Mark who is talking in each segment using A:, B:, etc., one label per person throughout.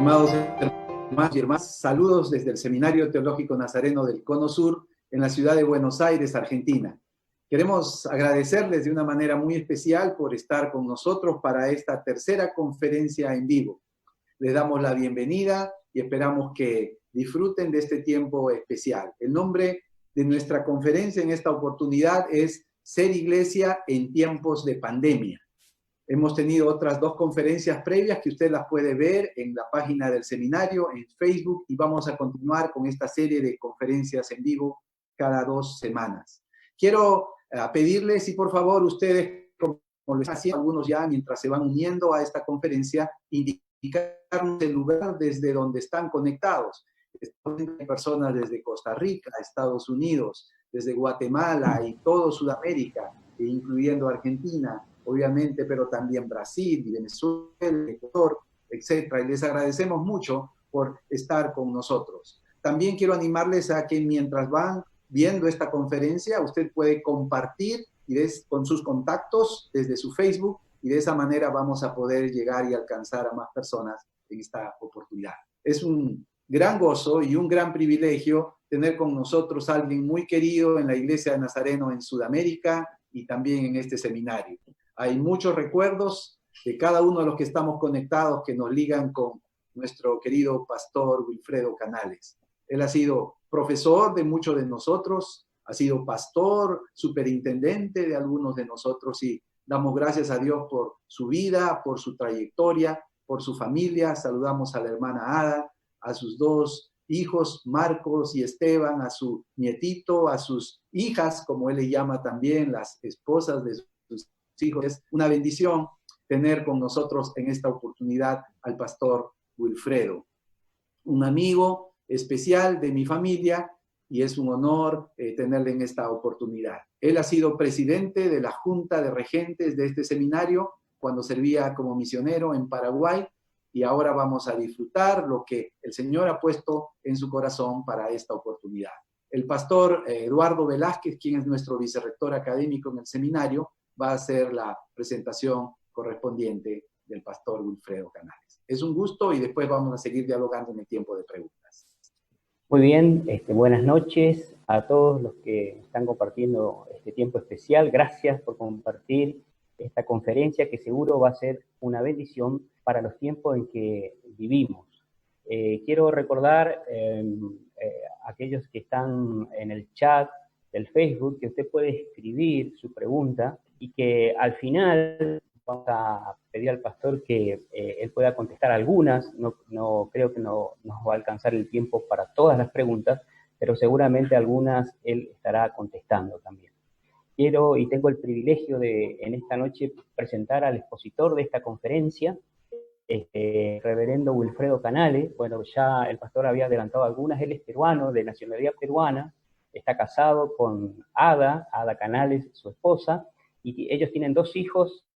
A: Estimados hermanos y hermanas, saludos desde el Seminario Teológico Nazareno del Cono Sur, en la ciudad de Buenos Aires, Argentina. Queremos agradecerles de una manera muy especial por estar con nosotros para esta tercera conferencia en vivo. Les damos la bienvenida y esperamos que disfruten de este tiempo especial. El nombre de nuestra conferencia en esta oportunidad es Ser Iglesia en tiempos de pandemia. Hemos tenido otras dos conferencias previas que usted las puede ver en la página del seminario, en Facebook, y vamos a continuar con esta serie de conferencias en vivo cada 2 semanas. Quiero pedirles, si por favor ustedes, como lo están haciendo algunos ya mientras se van uniendo a esta conferencia, indicarnos el lugar desde donde están conectados. Hay personas desde Costa Rica, Estados Unidos, desde Guatemala y todo Sudamérica, incluyendo Argentina, obviamente, pero también Brasil, Venezuela, Ecuador, etcétera. Y les agradecemos mucho por estar con nosotros. También quiero animarles a que mientras van viendo esta conferencia, usted puede compartir con sus contactos desde su Facebook, y de esa manera vamos a poder llegar y alcanzar a más personas en esta oportunidad. Es un gran gozo y un gran privilegio tener con nosotros a alguien muy querido en la Iglesia de Nazareno en Sudamérica y también en este seminario. Hay muchos recuerdos de cada uno de los que estamos conectados que nos ligan con nuestro querido pastor Wilfredo Canales. Él ha sido profesor de muchos de nosotros, ha sido pastor, superintendente de algunos de nosotros, y damos gracias a Dios por su vida, por su trayectoria, por su familia. Saludamos a la hermana Ada, a sus 2 hijos, Marcos y Esteban, a su nietito, a sus hijas, como él le llama también, las esposas de sus hijos. Es una bendición tener con nosotros en esta oportunidad al pastor Wilfredo, un amigo especial de mi familia, y es un honor tenerle en esta oportunidad. Él ha sido presidente de la Junta de Regentes de este seminario cuando servía como misionero en Paraguay, y ahora vamos a disfrutar lo que el Señor ha puesto en su corazón para esta oportunidad. El pastor Eduardo Velázquez, quien es nuestro vicerrector académico en el seminario, va a hacer la presentación correspondiente del pastor Wilfredo Canales. Es un gusto, y después vamos a seguir dialogando en el tiempo de preguntas.
B: Muy bien, buenas noches a todos los que están compartiendo este tiempo especial. Gracias por compartir esta conferencia, que seguro va a ser una bendición para los tiempos en que vivimos. Quiero recordar a aquellos que están en el chat del Facebook que usted puede escribir su pregunta, y que al final vamos a pedir al pastor que él pueda contestar algunas. No creo que no nos va a alcanzar el tiempo para todas las preguntas, pero seguramente algunas él estará contestando también. Quiero y tengo el privilegio de en esta noche presentar al expositor de esta conferencia, reverendo Wilfredo Canales. Bueno, ya el pastor había adelantado algunas. Él es peruano, de nacionalidad peruana, está casado con Ada Canales, su esposa, y ellos tienen 2 hijos,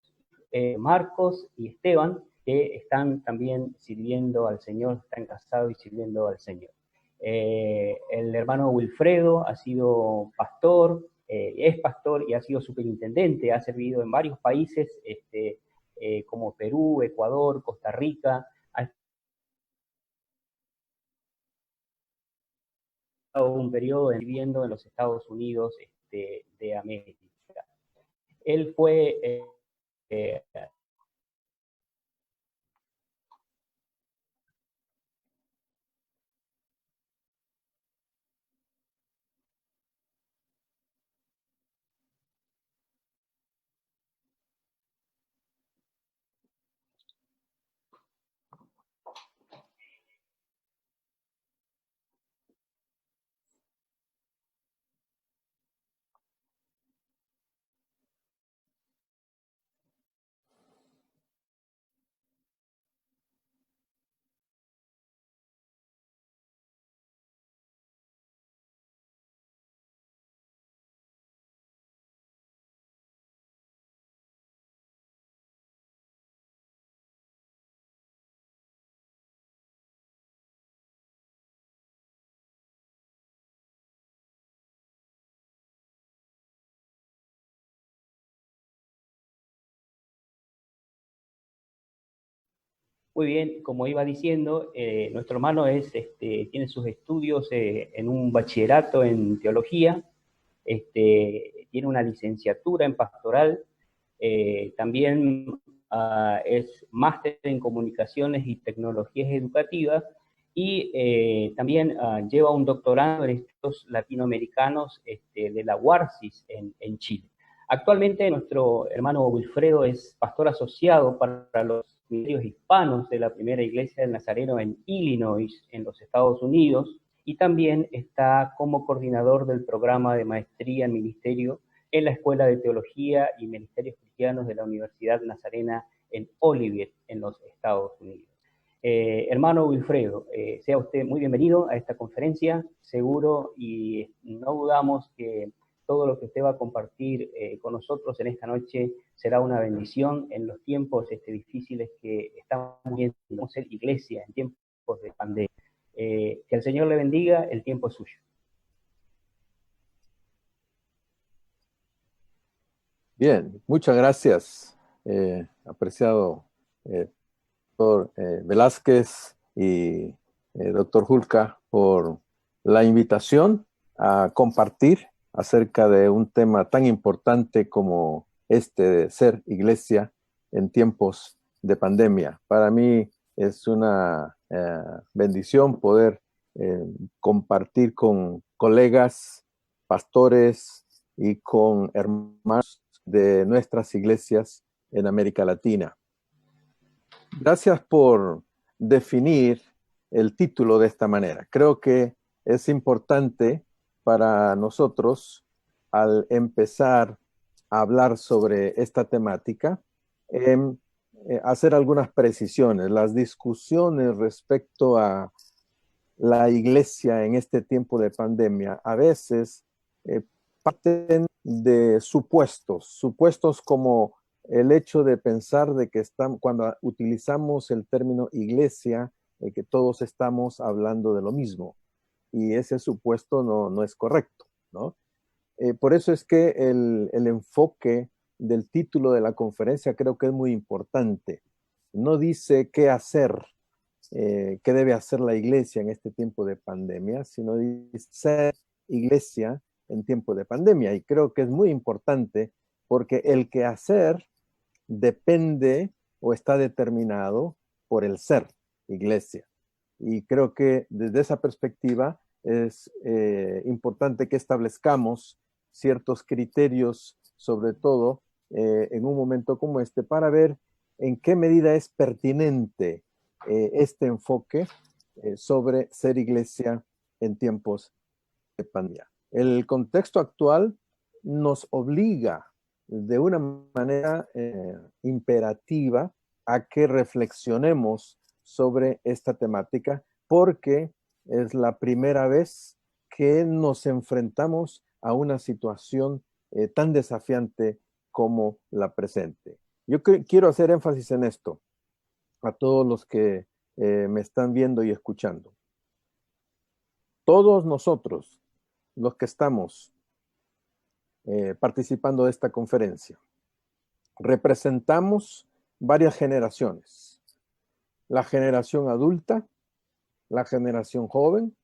B: Marcos y Esteban, que están también sirviendo al Señor, están casados y sirviendo al Señor. El hermano Wilfredo ha sido pastor, es pastor y ha sido superintendente, ha servido en varios países, como Perú, Ecuador, Costa Rica. Ha estado un periodo viviendo en los Estados Unidos de América. Él fue Muy bien, como iba diciendo, nuestro hermano tiene sus estudios en un bachillerato en teología, tiene una licenciatura en pastoral, también es máster en comunicaciones y tecnologías educativas y también lleva un doctorado en estudios latinoamericanos de la UARCIS en Chile. Actualmente nuestro hermano Wilfredo es pastor asociado para los ministerios hispanos de la Primera Iglesia del Nazareno en Illinois, en los Estados Unidos, y también está como coordinador del programa de maestría en ministerio en la Escuela de Teología y Ministerios Cristianos de la Universidad Nazarena en Olivet, en los Estados Unidos. Hermano Wilfredo, sea usted muy bienvenido a esta conferencia, seguro, y no dudamos que todo lo que usted va a compartir con nosotros en esta noche será una bendición en los tiempos difíciles que estamos viendo, ser iglesia en tiempos de pandemia. Que el Señor le bendiga, el tiempo es suyo.
C: Bien, muchas gracias, apreciado doctor Velázquez y doctor Julka, por la invitación a compartir acerca de un tema tan importante como este de ser iglesia en tiempos de pandemia. Para mí es una bendición poder compartir con colegas, pastores y con hermanos de nuestras iglesias en América Latina. Gracias por definir el título de esta manera. Creo que es importante para nosotros, al empezar a hablar sobre esta temática, hacer algunas precisiones. Las discusiones respecto a la iglesia en este tiempo de pandemia a veces parten de supuestos como el hecho de pensar de que cuando utilizamos el término iglesia, que todos estamos hablando de lo mismo. Y ese supuesto no es correcto, ¿no? Por eso es que el enfoque del título de la conferencia creo que es muy importante. No dice qué hacer, qué debe hacer la iglesia en este tiempo de pandemia, sino dice ser iglesia en tiempo de pandemia. Y creo que es muy importante porque el qué hacer depende o está determinado por el ser iglesia. Y creo que desde esa perspectiva es importante que establezcamos ciertos criterios, sobre todo en un momento como este, para ver en qué medida es pertinente este enfoque sobre ser iglesia en tiempos de pandemia. El contexto actual nos obliga de una manera imperativa a que reflexionemos sobre esta temática, porque es la primera vez que nos enfrentamos a una situación tan desafiante como la presente. Yo quiero hacer énfasis en esto a todos los que me están viendo y escuchando. Todos nosotros, los que estamos participando de esta conferencia, representamos varias generaciones. La generación adulta, la generación joven.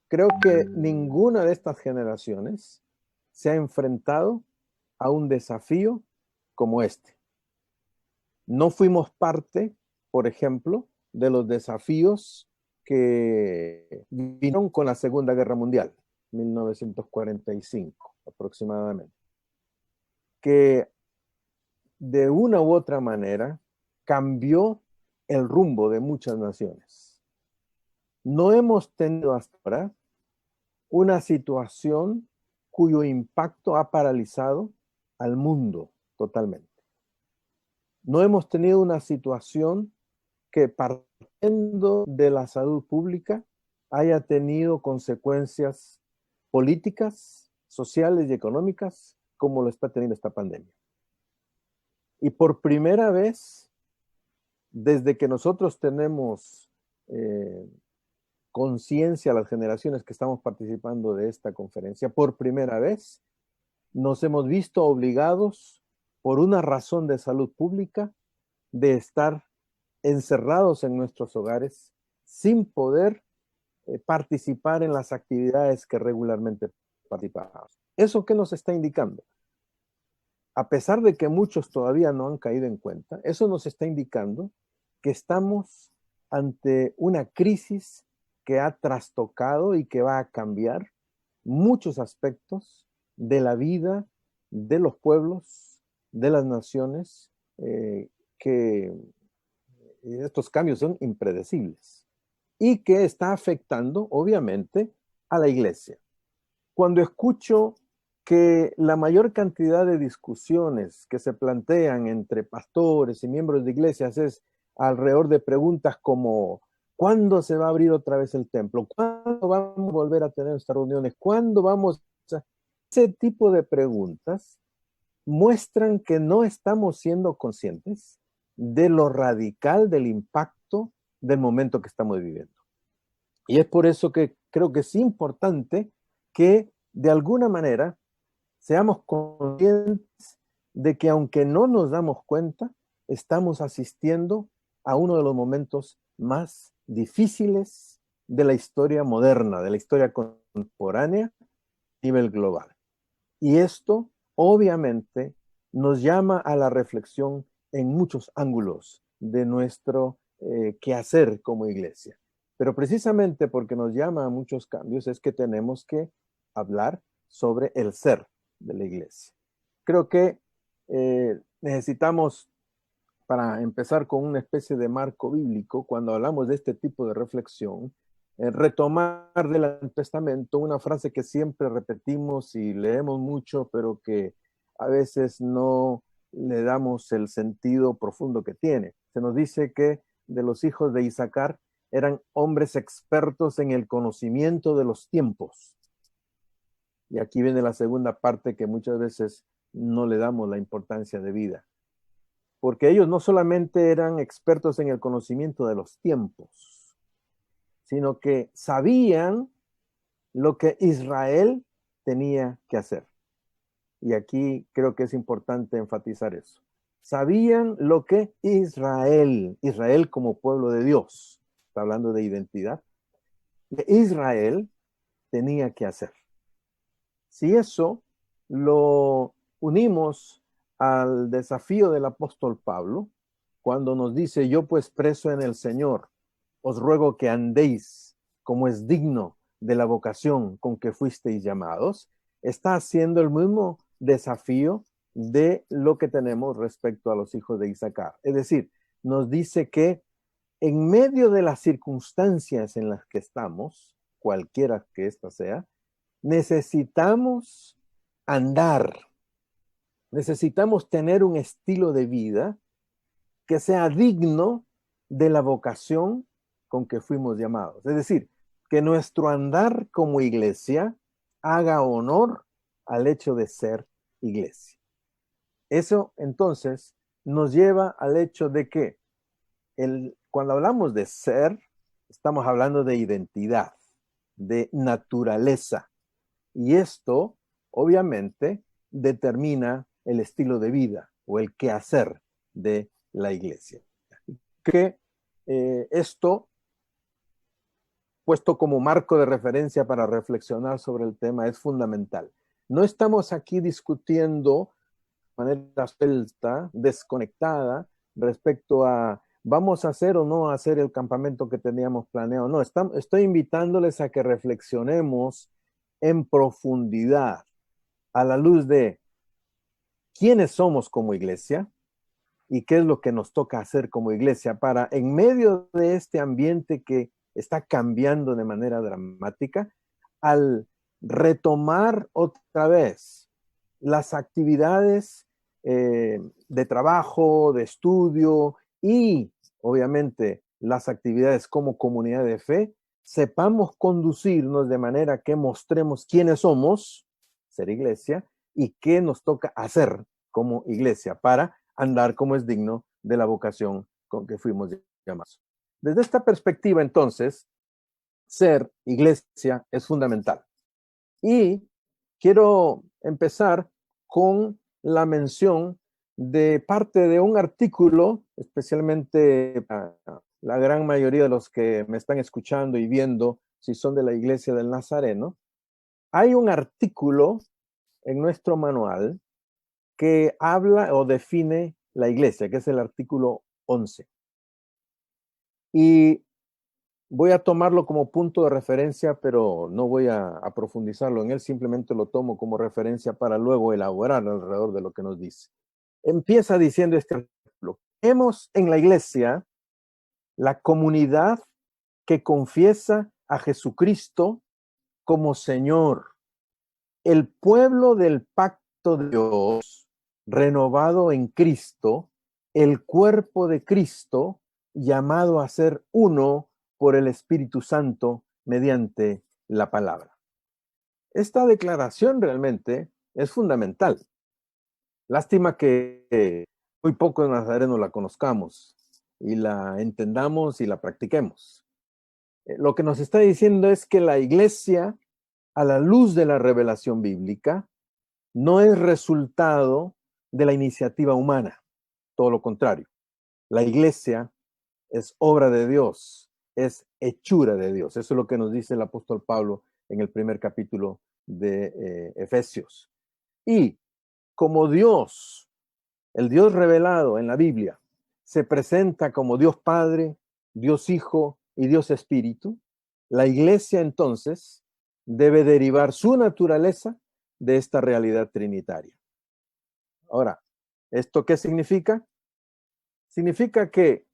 C: Creo que ninguna de estas generaciones se ha enfrentado a un desafío como este. No fuimos parte, por ejemplo, de los desafíos que vinieron con la Segunda Guerra Mundial, 1945 aproximadamente, que de una u otra manera cambió el rumbo de muchas naciones. No hemos tenido hasta ahora una situación cuyo impacto ha paralizado al mundo totalmente. No hemos tenido una situación que, partiendo de la salud pública, haya tenido consecuencias políticas, sociales y económicas como lo está teniendo esta pandemia. Y por primera vez, desde que nosotros tenemos conciencia, las generaciones que estamos participando de esta conferencia, por primera vez nos hemos visto obligados, por una razón de salud pública, de estar encerrados en nuestros hogares sin poder participar en las actividades que regularmente participamos. ¿Eso qué nos está indicando? A pesar de que muchos todavía no han caído en cuenta, eso nos está indicando que estamos ante una crisis que ha trastocado y que va a cambiar muchos aspectos de la vida de los pueblos, de las naciones, que estos cambios son impredecibles y que está afectando, obviamente, a la iglesia. Cuando escucho que la mayor cantidad de discusiones que se plantean entre pastores y miembros de iglesias es alrededor de preguntas como ¿cuándo se va a abrir otra vez el templo? ¿Cuándo vamos a volver a tener estas reuniones? ¿Cuándo vamos a...? Ese tipo de preguntas muestran que no estamos siendo conscientes de lo radical del impacto del momento que estamos viviendo. Y es por eso que creo que es importante que de alguna manera seamos conscientes de que aunque no nos damos cuenta, estamos asistiendo a uno de los momentos más difíciles de la historia moderna, de la historia contemporánea a nivel global. Y esto obviamente nos llama a la reflexión en muchos ángulos de nuestro quehacer como iglesia. Pero precisamente porque nos llama a muchos cambios es que tenemos que hablar sobre el ser de la iglesia. Creo que necesitamos, para empezar con una especie de marco bíblico, cuando hablamos de este tipo de reflexión, retomar del Antiguo Testamento una frase que siempre repetimos y leemos mucho, pero que a veces no le damos el sentido profundo que tiene. Se nos dice que de los hijos de Isaacar eran hombres expertos en el conocimiento de los tiempos. Y aquí viene la segunda parte que muchas veces no le damos la importancia de vida. Porque ellos no solamente eran expertos en el conocimiento de los tiempos, sino que sabían lo que Israel tenía que hacer. Y aquí creo que es importante enfatizar eso. Sabían lo que Israel como pueblo de Dios, está hablando de identidad, que Israel tenía que hacer. Si eso lo unimos al desafío del apóstol Pablo, cuando nos dice, yo pues preso en el Señor, os ruego que andéis como es digno de la vocación con que fuisteis llamados, está haciendo el mismo desafío de lo que tenemos respecto a los hijos de Isaacar. Es decir, nos dice que en medio de las circunstancias en las que estamos, cualquiera que ésta sea, necesitamos andar, necesitamos tener un estilo de vida que sea digno de la vocación con que fuimos llamados. Es decir, que nuestro andar como iglesia haga honor al hecho de ser iglesia. Eso entonces nos lleva al hecho de que cuando hablamos de ser, estamos hablando de identidad, de naturaleza. Y esto, obviamente, determina el estilo de vida o el quehacer de la iglesia. Que esto, puesto como marco de referencia para reflexionar sobre el tema, es fundamental. No estamos aquí discutiendo de manera suelta, desconectada, respecto a vamos a hacer o no hacer el campamento que teníamos planeado. No, estoy invitándoles a que reflexionemos en profundidad a la luz de quiénes somos como iglesia y qué es lo que nos toca hacer como iglesia para, en medio de este ambiente que está cambiando de manera dramática, al retomar otra vez las actividades de trabajo, de estudio y obviamente las actividades como comunidad de fe, sepamos conducirnos de manera que mostremos quiénes somos, ser iglesia, y qué nos toca hacer como iglesia para andar como es digno de la vocación con que fuimos llamados. Desde esta perspectiva, entonces, ser iglesia es fundamental. Y quiero empezar con la mención de parte de un artículo, especialmente para la gran mayoría de los que me están escuchando y viendo, si son de la Iglesia del Nazareno. Hay un artículo en nuestro manual que habla o define la iglesia, que es el artículo 11. Y voy a tomarlo como punto de referencia, pero no voy a profundizarlo en él, simplemente lo tomo como referencia para luego elaborar alrededor de lo que nos dice. Empieza diciendo este artículo: vemos en la iglesia la comunidad que confiesa a Jesucristo como Señor, el pueblo del pacto de Dios, renovado en Cristo, el cuerpo de Cristo, llamado a ser uno por el Espíritu Santo mediante la palabra. Esta declaración realmente es fundamental. Lástima que muy pocos nazarenos la conozcamos y la entendamos y la practiquemos. Lo que nos está diciendo es que la iglesia, a la luz de la revelación bíblica, no es resultado de la iniciativa humana, todo lo contrario. La iglesia es obra de Dios, es hechura de Dios. Eso es lo que nos dice el apóstol Pablo en el primer capítulo de Efesios. Y como Dios, el Dios revelado en la Biblia, se presenta como Dios Padre, Dios Hijo y Dios Espíritu, la iglesia entonces debe derivar su naturaleza de esta realidad trinitaria. Ahora, ¿esto qué significa? Significa que,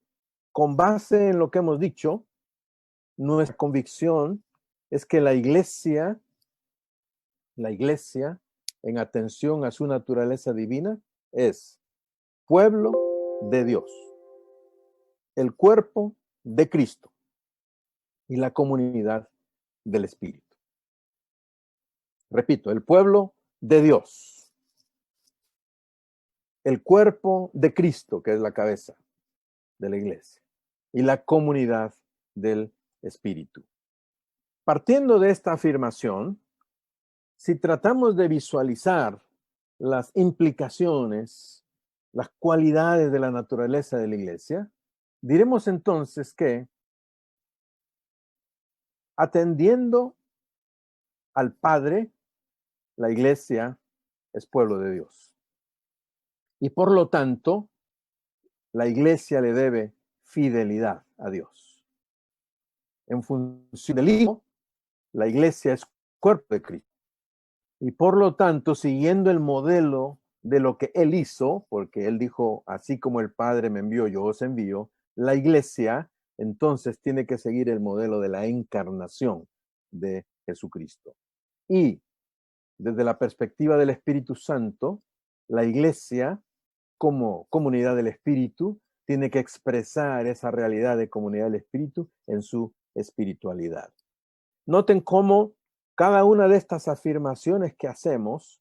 C: con base en lo que hemos dicho, nuestra convicción es que la iglesia, en atención a su naturaleza divina, es pueblo de Dios, el cuerpo de Cristo y la comunidad del Espíritu. Repito, el pueblo de Dios, el cuerpo de Cristo, que es la cabeza de la iglesia, y la comunidad del Espíritu. Partiendo de esta afirmación, si tratamos de visualizar las implicaciones, las cualidades de la naturaleza de la iglesia, diremos entonces que, atendiendo al Padre, la iglesia es pueblo de Dios. Y por lo tanto, la iglesia le debe fidelidad a Dios. En función del Hijo, la iglesia es cuerpo de Cristo. Y por lo tanto, siguiendo el modelo de lo que Él hizo, porque Él dijo, así como el Padre me envió, yo os envío, la iglesia entonces tiene que seguir el modelo de la encarnación de Jesucristo. Y desde la perspectiva del Espíritu Santo, la iglesia, como comunidad del Espíritu, tiene que expresar esa realidad de comunidad del Espíritu en su espiritualidad. Noten cómo cada una de estas afirmaciones que hacemos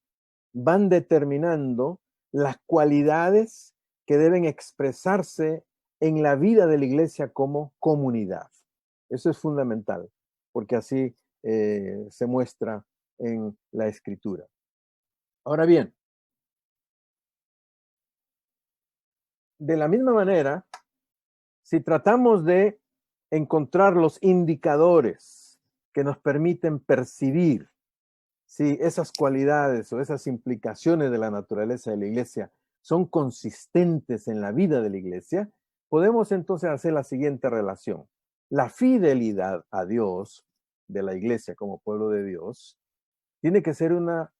C: van determinando las cualidades que deben expresarse en la vida de la iglesia como comunidad. Eso es fundamental, porque así se muestra en la Escritura. Ahora bien, de la misma manera, si tratamos de encontrar los indicadores que nos permiten percibir si esas cualidades o esas implicaciones de la naturaleza de la iglesia son consistentes en la vida de la iglesia, podemos entonces hacer la siguiente relación. La fidelidad a Dios de la iglesia como pueblo de Dios tiene que ser una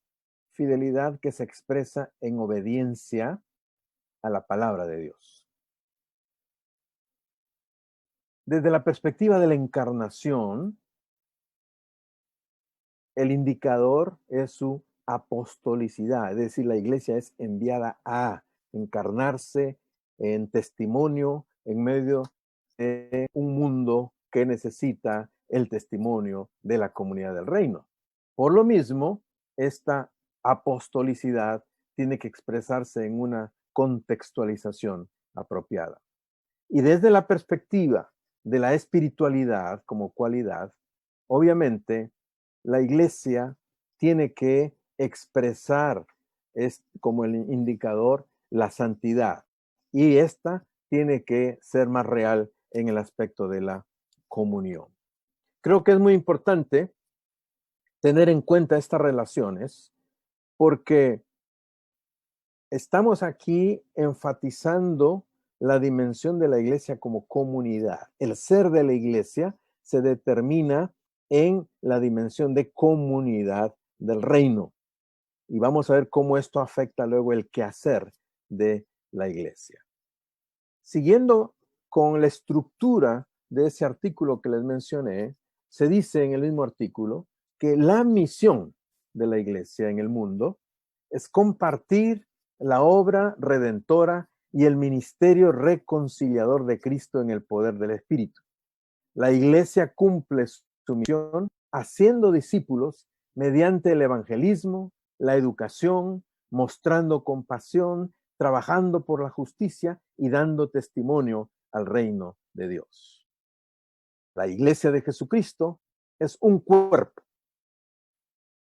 C: fidelidad que se expresa en obediencia a la palabra de Dios. Desde la perspectiva de la encarnación, el indicador es su apostolicidad, es decir, la iglesia es enviada a encarnarse en testimonio en medio de un mundo que necesita el testimonio de la comunidad del reino. Por lo mismo, esta apostolicidad tiene que expresarse en una contextualización apropiada. Y desde la perspectiva de la espiritualidad como cualidad, obviamente, la iglesia tiene que expresar como el indicador la santidad. Y esta tiene que ser más real en el aspecto de la comunión. Creo que es muy importante tener en cuenta estas relaciones porque estamos aquí enfatizando la dimensión de la iglesia como comunidad. El ser de la iglesia se determina en la dimensión de comunidad del reino. Y vamos a ver cómo esto afecta luego el quehacer de la iglesia. Siguiendo con la estructura de ese artículo que les mencioné, se dice en el mismo artículo que la misión de la iglesia en el mundo es compartir la obra redentora y el ministerio reconciliador de Cristo en el poder del Espíritu. La iglesia cumple su misión haciendo discípulos mediante el evangelismo, la educación, mostrando compasión, trabajando por la justicia y dando testimonio al reino de Dios. La iglesia de Jesucristo es un cuerpo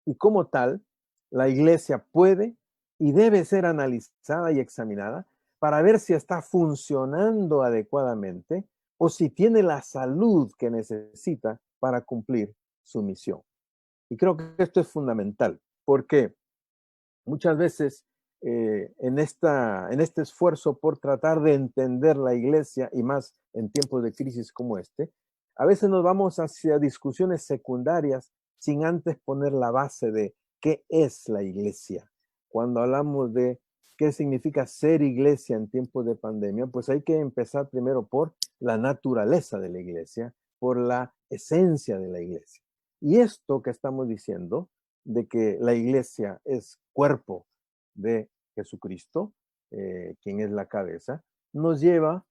C: y como tal, la iglesia puede y debe ser analizada y examinada para ver si está funcionando adecuadamente o si tiene la salud que necesita para cumplir su misión. Y creo que esto es fundamental, porque muchas veces en este esfuerzo por tratar de entender la iglesia, y más en tiempos de crisis como este, a veces nos vamos hacia discusiones secundarias sin antes poner la base de qué es la iglesia. Cuando hablamos de qué significa ser iglesia en tiempos de pandemia, pues hay que empezar primero por la naturaleza de la iglesia, por la esencia de la iglesia. Y esto que estamos diciendo, de que la iglesia es cuerpo de Jesucristo, quien es la cabeza, nos lleva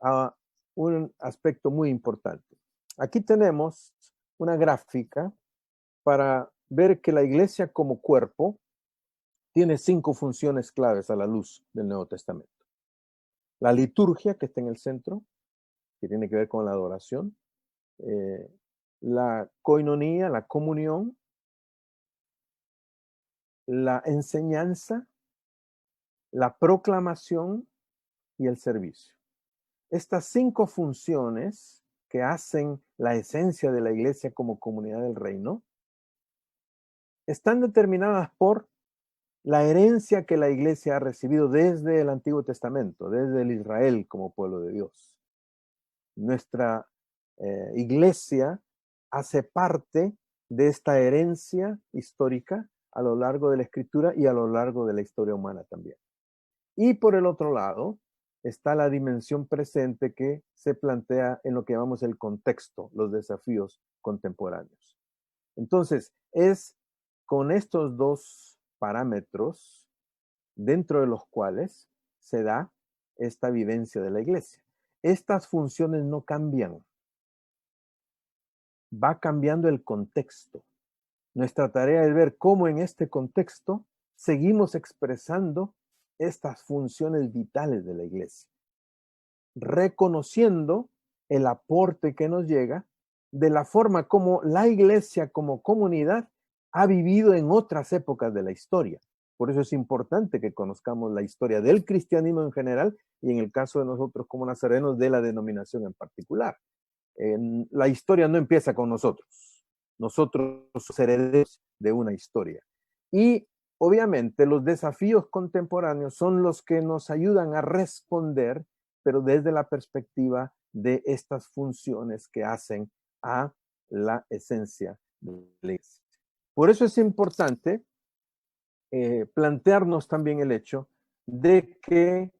C: a un aspecto muy importante. Aquí tenemos una gráfica para ver que la iglesia como cuerpo tiene 5 funciones claves a la luz del Nuevo Testamento. La liturgia, que está en el centro, que tiene que ver con la adoración. La coinonía, la comunión. La enseñanza, la proclamación y el servicio. Estas 5 funciones que hacen la esencia de la iglesia como comunidad del reino están determinadas por la herencia que la iglesia ha recibido desde el Antiguo Testamento, desde el Israel como pueblo de Dios. Nuestra iglesia hace parte de esta herencia histórica a lo largo de la Escritura y a lo largo de la historia humana también. Y por el otro lado está la dimensión presente que se plantea en lo que llamamos el contexto, los desafíos contemporáneos. Entonces, es con estos 2 parámetros dentro de los cuales se da esta vivencia de la iglesia. Estas funciones no cambian. Va cambiando el contexto. Nuestra tarea es ver cómo en este contexto seguimos expresando estas funciones vitales de la iglesia, reconociendo el aporte que nos llega de la forma como la iglesia como comunidad ha vivido en otras épocas de la historia. Por eso es importante que conozcamos la historia del cristianismo en general y en el caso de nosotros como nazarenos de la denominación en particular. La historia no empieza con nosotros. Nosotros somos herederos de una historia. Y obviamente los desafíos contemporáneos son los que nos ayudan a responder, pero desde la perspectiva de estas funciones que hacen a la esencia de la iglesia. Por eso es importante plantearnos también el hecho de que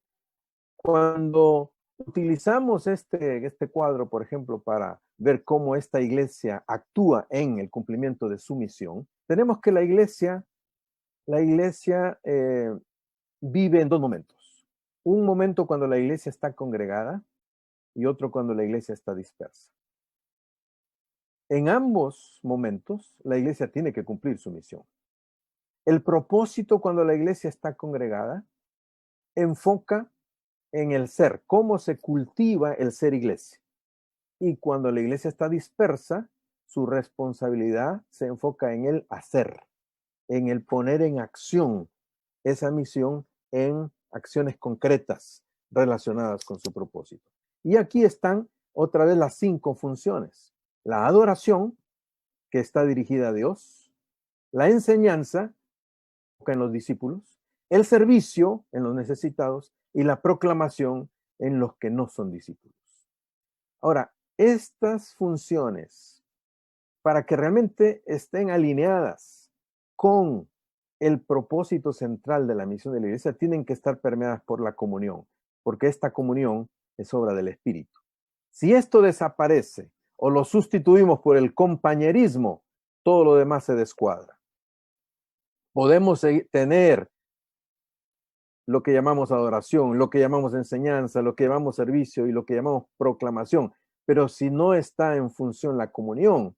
C: cuando utilizamos este cuadro, por ejemplo, para ver cómo esta iglesia actúa en el cumplimiento de su misión, tenemos que la iglesia vive en 2 momentos. Un momento cuando la iglesia está congregada y otro cuando la iglesia está dispersa. En ambos momentos, la iglesia tiene que cumplir su misión. El propósito cuando la iglesia está congregada enfoca en el ser, cómo se cultiva el ser iglesia. Y cuando la iglesia está dispersa, su responsabilidad se enfoca en el hacer, en el poner en acción esa misión en acciones concretas relacionadas con su propósito. Y aquí están otra vez las 5 funciones. La adoración, que está dirigida a Dios, la enseñanza, en los discípulos, el servicio en los necesitados y la proclamación en los que no son discípulos. Ahora, estas funciones, para que realmente estén alineadas con el propósito central de la misión de la iglesia, tienen que estar permeadas por la comunión, porque esta comunión es obra del Espíritu. Si esto desaparece o lo sustituimos por el compañerismo, todo lo demás se descuadra. Podemos tener lo que llamamos adoración, lo que llamamos enseñanza, lo que llamamos servicio y lo que llamamos proclamación, pero si no está en función la comunión,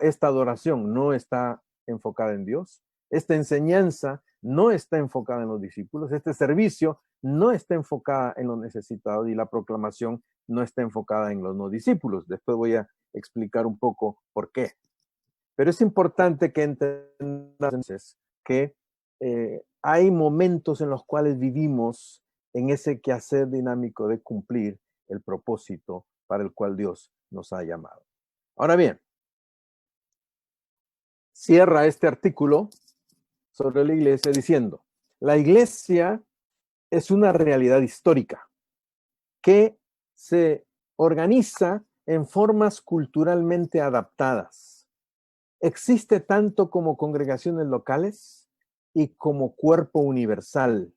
C: esta adoración no está enfocada en Dios, esta enseñanza no está enfocada en los discípulos, este servicio no está enfocada en los necesitados y la proclamación no está enfocada en los no discípulos. Después voy a explicar un poco por qué. Pero es importante que entendas que hay momentos en los cuales vivimos en ese quehacer dinámico de cumplir el propósito para el cual Dios nos ha llamado. Ahora bien, cierra este artículo sobre la iglesia diciendo, la iglesia es una realidad histórica que se organiza en formas culturalmente adaptadas. Existe tanto como congregaciones locales y como cuerpo universal.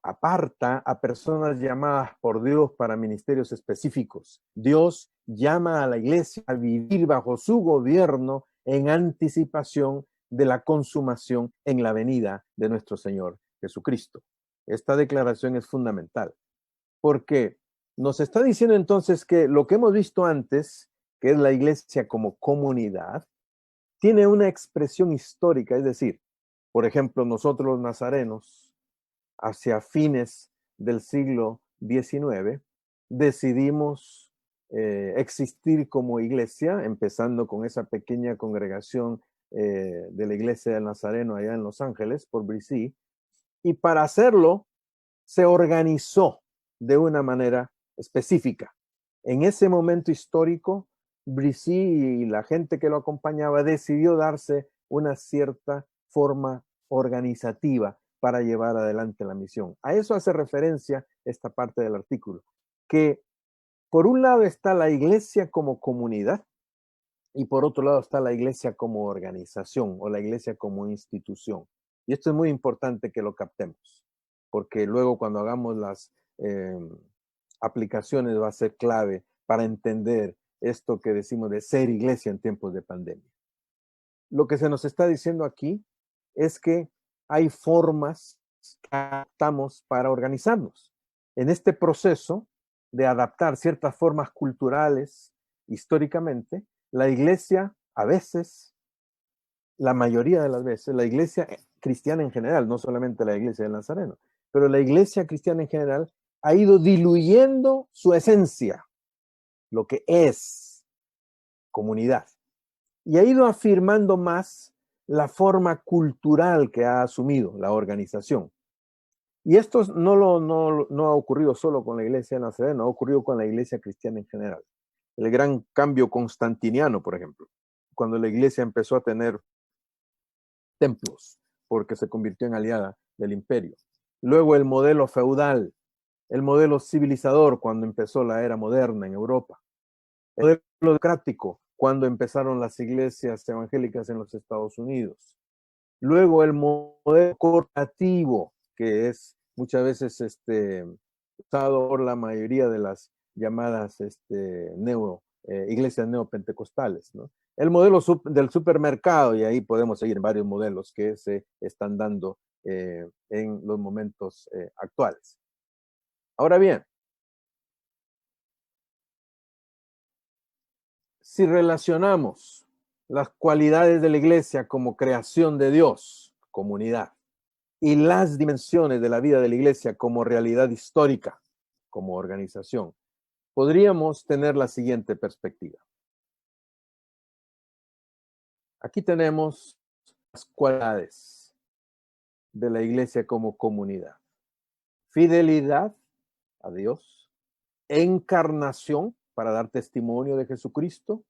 C: Aparta a personas llamadas por Dios para ministerios específicos. Dios llama a la iglesia a vivir bajo su gobierno en anticipación de la consumación en la venida de nuestro Señor Jesucristo. Esta declaración es fundamental porque nos está diciendo entonces que lo que hemos visto antes, que es la iglesia como comunidad, tiene una expresión histórica, es decir, por ejemplo, nosotros los nazarenos, hacia fines del siglo XIX, decidimos existir como iglesia, empezando con esa pequeña congregación de la iglesia del Nazareno allá en Los Ángeles, por Brizzy, y para hacerlo se organizó de una manera específica. En ese momento histórico, Brizzy y la gente que lo acompañaba decidió darse una cierta forma organizativa para llevar adelante la misión. A eso hace referencia esta parte del artículo, que por un lado está la iglesia como comunidad y por otro lado está la iglesia como organización o la iglesia como institución. Y esto es muy importante que lo captemos, porque luego cuando hagamos las aplicaciones va a ser clave para entender esto que decimos de ser iglesia en tiempos de pandemia. Lo que se nos está diciendo aquí es que hay formas que adaptamos para organizarnos. En este proceso de adaptar ciertas formas culturales históricamente, la iglesia a veces, la mayoría de las veces, la iglesia cristiana en general, no solamente la iglesia del Nazareno, pero la iglesia cristiana en general ha ido diluyendo su esencia, lo que es comunidad, y ha ido afirmando más la forma cultural que ha asumido la organización. Y esto no ha ocurrido solo con la iglesia de Nazareno, ha ocurrido con la iglesia cristiana en general. El gran cambio constantiniano, por ejemplo, cuando la iglesia empezó a tener templos, porque se convirtió en aliada del imperio. Luego el modelo feudal, el modelo civilizador, cuando empezó la era moderna en Europa. El modelo democrático, cuando empezaron las iglesias evangélicas en los Estados Unidos. Luego el modelo corporativo, que es muchas veces usado por la mayoría de las llamadas iglesias neopentecostales, ¿no? El modelo del supermercado, y ahí podemos seguir varios modelos que se están dando en los momentos actuales. Ahora bien, si relacionamos las cualidades de la iglesia como creación de Dios, comunidad, y las dimensiones de la vida de la iglesia como realidad histórica, como organización, podríamos tener la siguiente perspectiva. Aquí tenemos las cualidades de la iglesia como comunidad. Fidelidad a Dios, encarnación para dar testimonio de Jesucristo,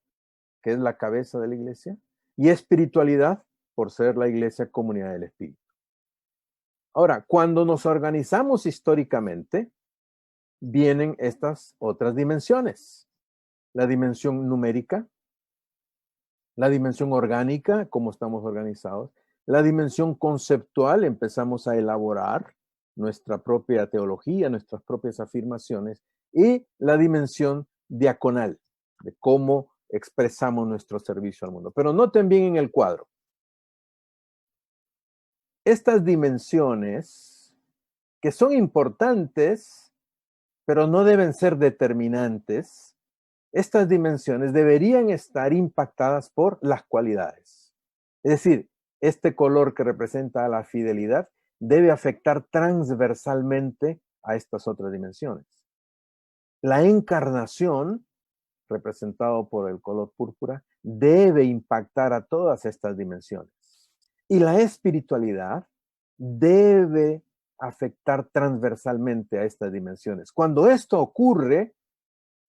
C: que es la cabeza de la iglesia, y espiritualidad por ser la iglesia comunidad del Espíritu. Ahora, cuando nos organizamos históricamente, vienen estas otras dimensiones. La dimensión numérica, la dimensión orgánica, cómo estamos organizados, la dimensión conceptual, empezamos a elaborar nuestra propia teología, nuestras propias afirmaciones, y la dimensión diaconal, de cómo expresamos nuestro servicio al mundo. Pero noten bien en el cuadro. Estas dimensiones, que son importantes, pero no deben ser determinantes, estas dimensiones deberían estar impactadas por las cualidades. Es decir, este color que representa la fidelidad debe afectar transversalmente a estas otras dimensiones. La encarnación, representado por el color púrpura, debe impactar a todas estas dimensiones. Y la espiritualidad debe afectar transversalmente a estas dimensiones. Cuando esto ocurre,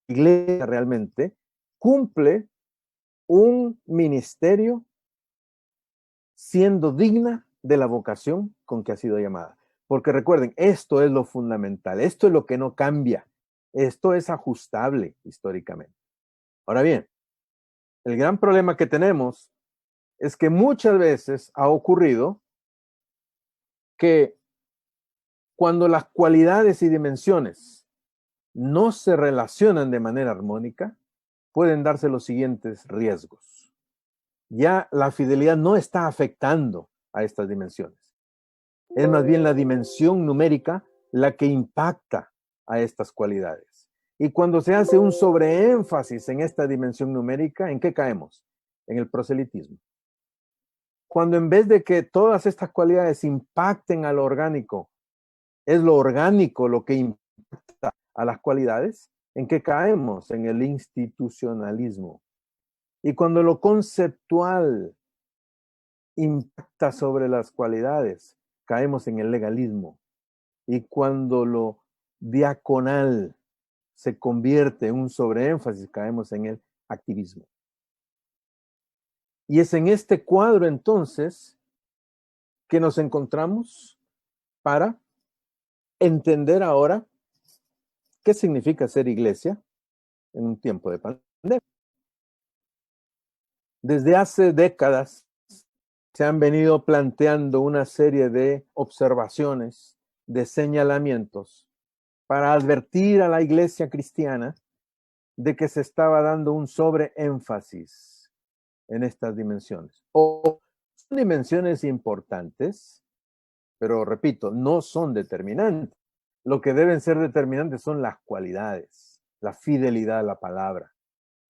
C: la iglesia realmente cumple un ministerio siendo digna de la vocación con que ha sido llamada. Porque recuerden, esto es lo fundamental, esto es lo que no cambia, esto es ajustable históricamente. Ahora bien, el gran problema que tenemos es que muchas veces ha ocurrido que cuando las cualidades y dimensiones no se relacionan de manera armónica, pueden darse los siguientes riesgos. Ya la fidelidad no está afectando a estas dimensiones. Es más bien la dimensión numérica la que impacta a estas cualidades. Y cuando se hace un sobreénfasis en esta dimensión numérica, ¿en qué caemos? En el proselitismo. Cuando en vez de que todas estas cualidades impacten a lo orgánico, es lo orgánico lo que impacta a las cualidades, ¿en qué caemos? En el institucionalismo. Y cuando lo conceptual impacta sobre las cualidades, caemos en el legalismo. Y cuando lo diaconal se convierte en un sobreénfasis, caemos en el activismo. Y es en este cuadro entonces que nos encontramos para entender ahora qué significa ser iglesia en un tiempo de pandemia. Desde hace décadas se han venido planteando una serie de observaciones, de señalamientos, para advertir a la iglesia cristiana de que se estaba dando un sobreénfasis en estas dimensiones. O son dimensiones importantes, pero repito, no son determinantes. Lo que deben ser determinantes son las cualidades, la fidelidad a la palabra,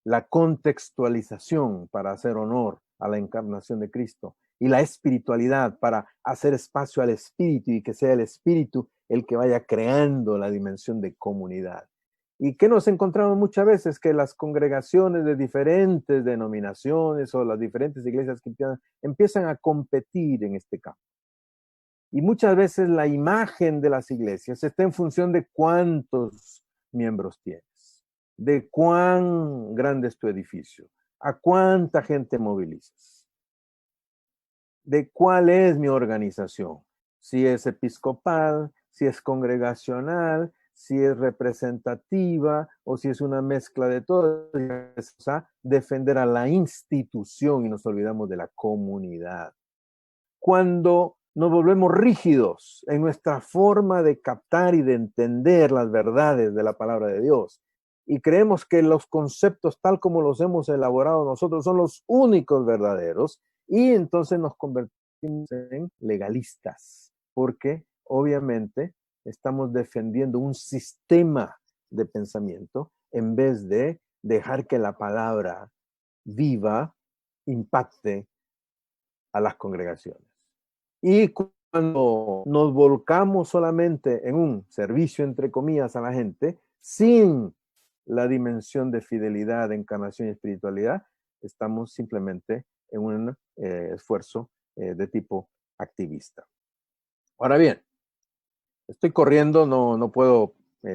C: la contextualización para hacer honor a la encarnación de Cristo y la espiritualidad para hacer espacio al espíritu y que sea el espíritu el que vaya creando la dimensión de comunidad. ¿Y qué nos encontramos muchas veces? Que las congregaciones de diferentes denominaciones o las diferentes iglesias cristianas empiezan a competir en este campo. Y muchas veces la imagen de las iglesias está en función de cuántos miembros tienes, de cuán grande es tu edificio, a cuánta gente movilizas, de cuál es mi organización, si es episcopal, si es congregacional, si es representativa o si es una mezcla de todo. O sea, defender a la institución y nos olvidamos de la comunidad. Cuando nos volvemos rígidos en nuestra forma de captar y de entender las verdades de la palabra de Dios y creemos que los conceptos tal como los hemos elaborado nosotros son los únicos verdaderos, y entonces nos convertimos en legalistas, porque obviamente estamos defendiendo un sistema de pensamiento en vez de dejar que la palabra viva impacte a las congregaciones. Y cuando nos volcamos solamente en un servicio, entre comillas, a la gente, sin la dimensión de fidelidad, de encarnación y espiritualidad, estamos simplemente en un esfuerzo de tipo activista. Ahora bien, estoy corriendo, no puedo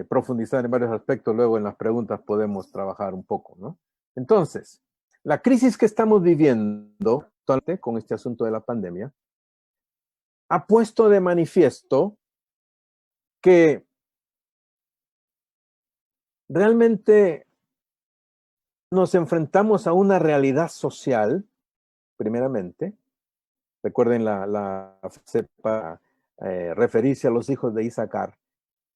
C: profundizar en varios aspectos, luego en las preguntas podemos trabajar un poco, ¿no? Entonces, la crisis que estamos viviendo actualmente con este asunto de la pandemia ha puesto de manifiesto que realmente nos enfrentamos a una realidad social, primeramente. Recuerden la frase para referirse a los hijos de Isaacar,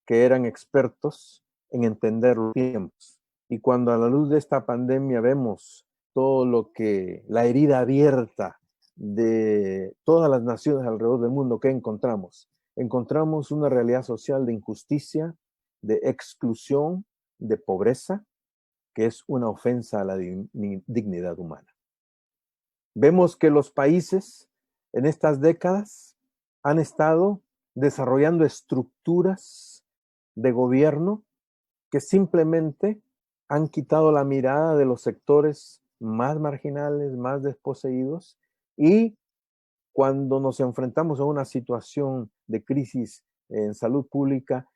C: que eran expertos en entender los tiempos. Y cuando a la luz de esta pandemia vemos todo lo que, la herida abierta de todas las naciones alrededor del mundo, ¿qué encontramos? Encontramos una realidad social de injusticia, de exclusión, de pobreza, que es una ofensa a la dignidad humana. Vemos que los países en estas décadas han estado desarrollando estructuras de gobierno que simplemente han quitado la mirada de los sectores más marginales, más desposeídos, y cuando nos enfrentamos a una situación de crisis en salud pública,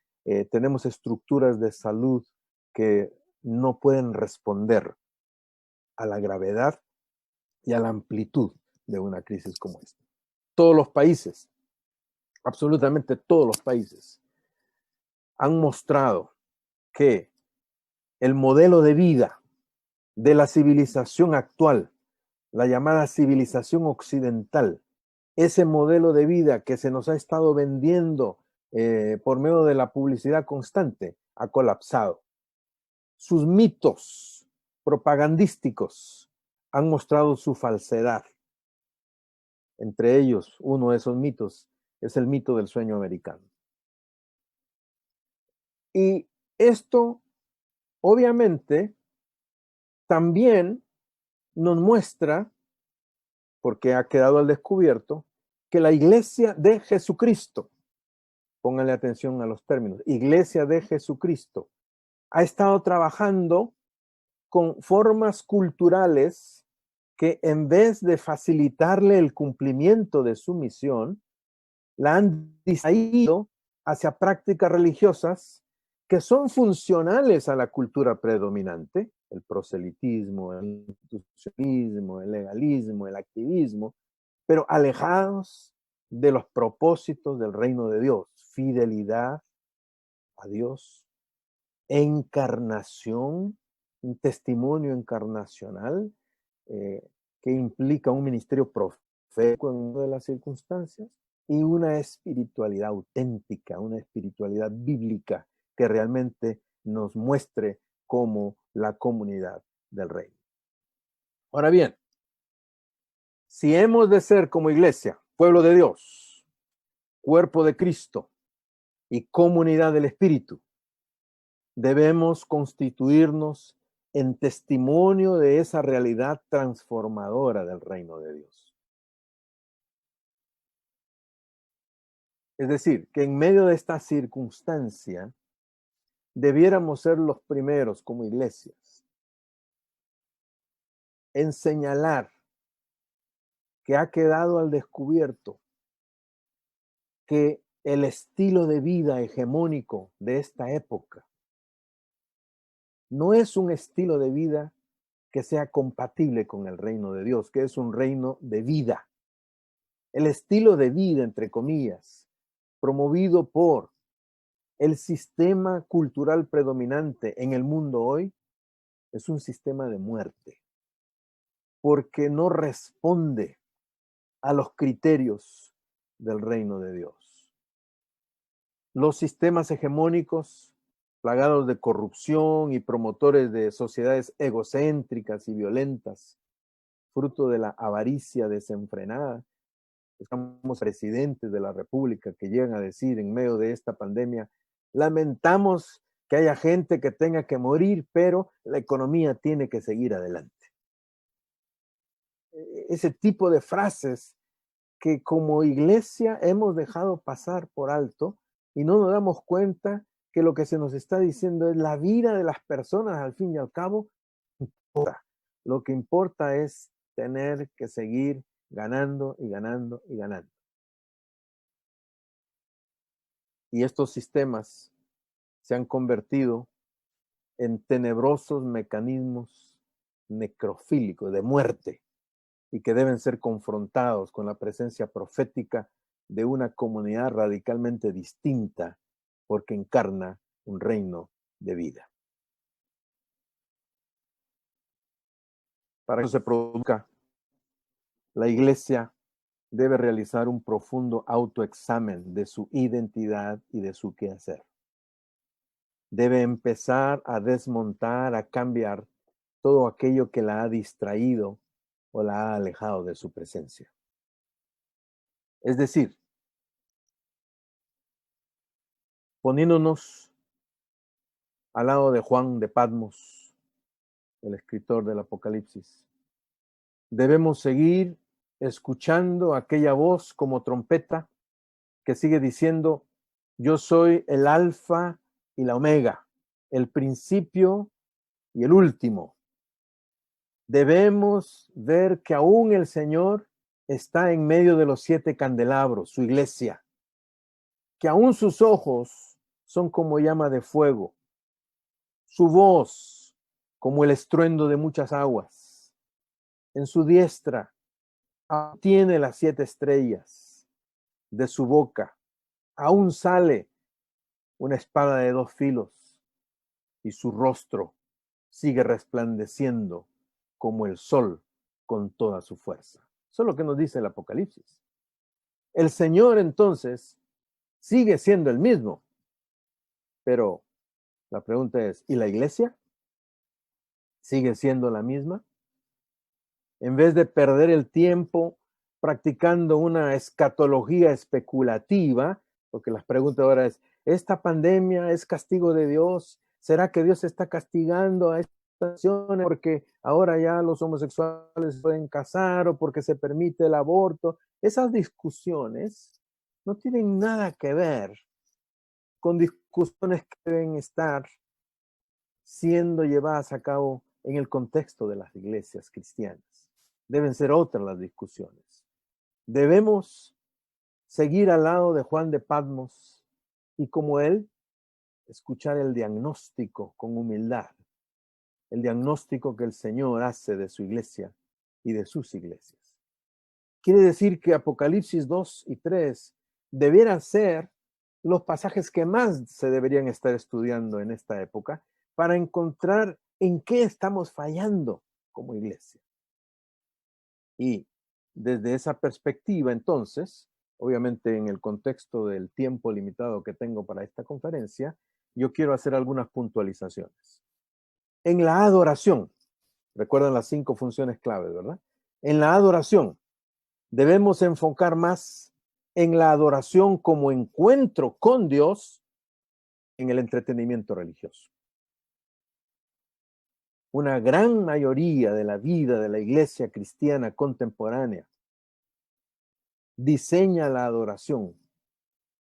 C: tenemos estructuras de salud que no pueden responder a la gravedad y a la amplitud de una crisis como esta. Todos los países, absolutamente todos los países, han mostrado que el modelo de vida de la civilización actual, la llamada civilización occidental, ese modelo de vida que se nos ha estado vendiendo por medio de la publicidad constante, ha colapsado. Sus mitos propagandísticos han mostrado su falsedad. Entre ellos, uno de esos mitos es el mito del sueño americano. Y esto, obviamente, también nos muestra, porque ha quedado al descubierto, que la Iglesia de Jesucristo, pónganle atención a los términos, Iglesia de Jesucristo, ha estado trabajando con formas culturales que en vez de facilitarle el cumplimiento de su misión, la han distraído hacia prácticas religiosas que son funcionales a la cultura predominante, el proselitismo, el institucionalismo, el legalismo, el activismo, pero alejados de los propósitos del reino de Dios, fidelidad a Dios, encarnación, un testimonio encarnacional que implica un ministerio profético en una de las circunstancias y una espiritualidad auténtica, una espiritualidad bíblica que realmente nos muestre como la comunidad del reino. Ahora bien, si hemos de ser como iglesia, pueblo de Dios, cuerpo de Cristo y comunidad del Espíritu, debemos constituirnos en testimonio de esa realidad transformadora del reino de Dios. Es decir, que en medio de esta circunstancia debiéramos ser los primeros como iglesias en señalar que ha quedado al descubierto que el estilo de vida hegemónico de esta época no es un estilo de vida que sea compatible con el reino de Dios, que es un reino de vida. El estilo de vida, entre comillas, promovido por el sistema cultural predominante en el mundo hoy, es un sistema de muerte, porque no responde a los criterios del reino de Dios. Los sistemas hegemónicos, plagados de corrupción y promotores de sociedades egocéntricas y violentas, fruto de la avaricia desenfrenada, estamos presidentes de la República que llegan a decir en medio de esta pandemia, lamentamos que haya gente que tenga que morir, pero la economía tiene que seguir adelante. Ese tipo de frases que como iglesia hemos dejado pasar por alto y no nos damos cuenta que lo que se nos está diciendo es la vida de las personas, al fin y al cabo, importa. Lo que importa es tener que seguir ganando y ganando y ganando. y estos sistemas se han convertido en tenebrosos mecanismos necrofílicos de muerte y que deben ser confrontados con la presencia profética de una comunidad radicalmente distinta porque encarna un reino de vida. Para que eso se produzca, la Iglesia debe realizar un profundo autoexamen de su identidad y de su quehacer. Debe empezar a desmontar, a cambiar todo aquello que la ha distraído o la ha alejado de su presencia. Es decir, poniéndonos al lado de Juan de Patmos, el escritor del Apocalipsis, debemos seguir escuchando aquella voz como trompeta que sigue diciendo: yo soy el alfa y la omega, el principio y el último. Debemos ver que aún el Señor está en medio de los 7 candelabros, su iglesia, que aún sus ojos son como llama de fuego, su voz como el estruendo de muchas aguas. En su diestra aún tiene las 7 estrellas, de su boca aún sale una espada de 2 filos, y su rostro sigue resplandeciendo como el sol con toda su fuerza. Eso es lo que nos dice el Apocalipsis. El Señor entonces sigue siendo el mismo, pero la pregunta es, ¿y la iglesia? ¿Sigue siendo la misma? En vez de perder el tiempo practicando una escatología especulativa, porque la pregunta ahora es, ¿esta pandemia es castigo de Dios? ¿Será que Dios está castigando a esta nación porque ahora ya los homosexuales pueden casar o porque se permite el aborto? Esas discusiones no tienen nada que ver con discusiones que deben estar siendo llevadas a cabo en el contexto de las iglesias cristianas. Deben ser otras las discusiones. Debemos seguir al lado de Juan de Patmos y como él, escuchar el diagnóstico con humildad, el diagnóstico que el Señor hace de su iglesia y de sus iglesias. Quiere decir que Apocalipsis 2 y 3 debieran ser los pasajes que más se deberían estar estudiando en esta época para encontrar en qué estamos fallando como iglesia. Y desde esa perspectiva, entonces, obviamente en el contexto del tiempo limitado que tengo para esta conferencia, yo quiero hacer algunas puntualizaciones. En la adoración, recuerdan las 5 funciones claves, ¿verdad? En la adoración, debemos enfocar más en la adoración como encuentro con Dios en el entretenimiento religioso. Una gran mayoría de la vida de la iglesia cristiana contemporánea diseña la adoración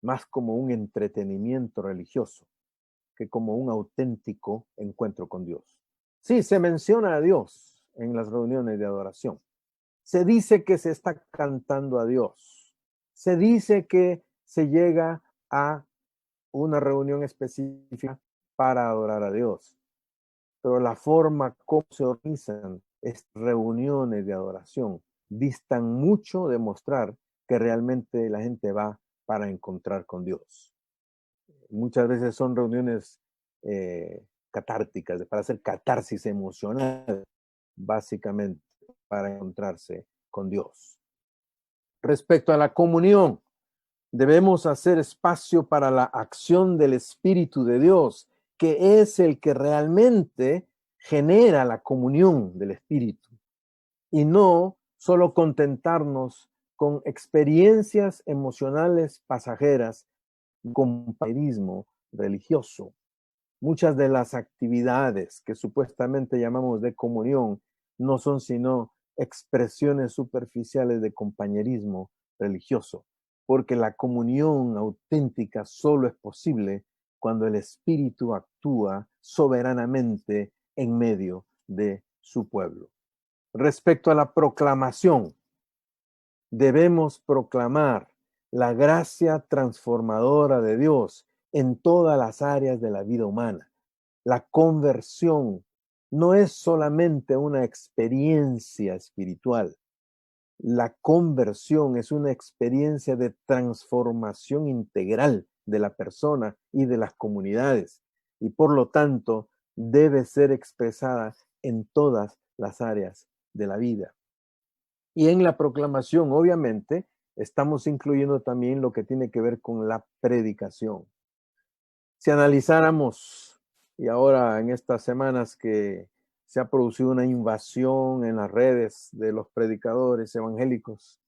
C: más como un entretenimiento religioso que como un auténtico encuentro con Dios. Sí, se menciona a Dios en las reuniones de adoración. Se dice que se está cantando a Dios. Se dice que se llega a una reunión específica para adorar a Dios. Pero la forma como se organizan estas reuniones de adoración distan mucho de mostrar que realmente la gente va para encontrar con Dios. Muchas veces son reuniones catárticas, para hacer catarsis emocional, básicamente para encontrarse con Dios. Respecto a la comunión, debemos hacer espacio para la acción del Espíritu de Dios, que es el que realmente genera la comunión del Espíritu, y no solo contentarnos con experiencias emocionales pasajeras, compañerismo religioso. Muchas de las actividades que supuestamente llamamos de comunión no son sino expresiones superficiales de compañerismo religioso, porque la comunión auténtica solo es posible cuando el Espíritu actúa soberanamente en medio de su pueblo. Respecto a la proclamación, debemos proclamar la gracia transformadora de Dios en todas las áreas de la vida humana. La conversión no es solamente una experiencia espiritual. La conversión es una experiencia de transformación integral de la persona y de las comunidades, y por lo tanto debe ser expresada en todas las áreas de la vida. Y en la proclamación, obviamente, estamos incluyendo también lo que tiene que ver con la predicación. Si analizáramos, y ahora en estas semanas que se ha producido una invasión en las redes de los predicadores evangélicos,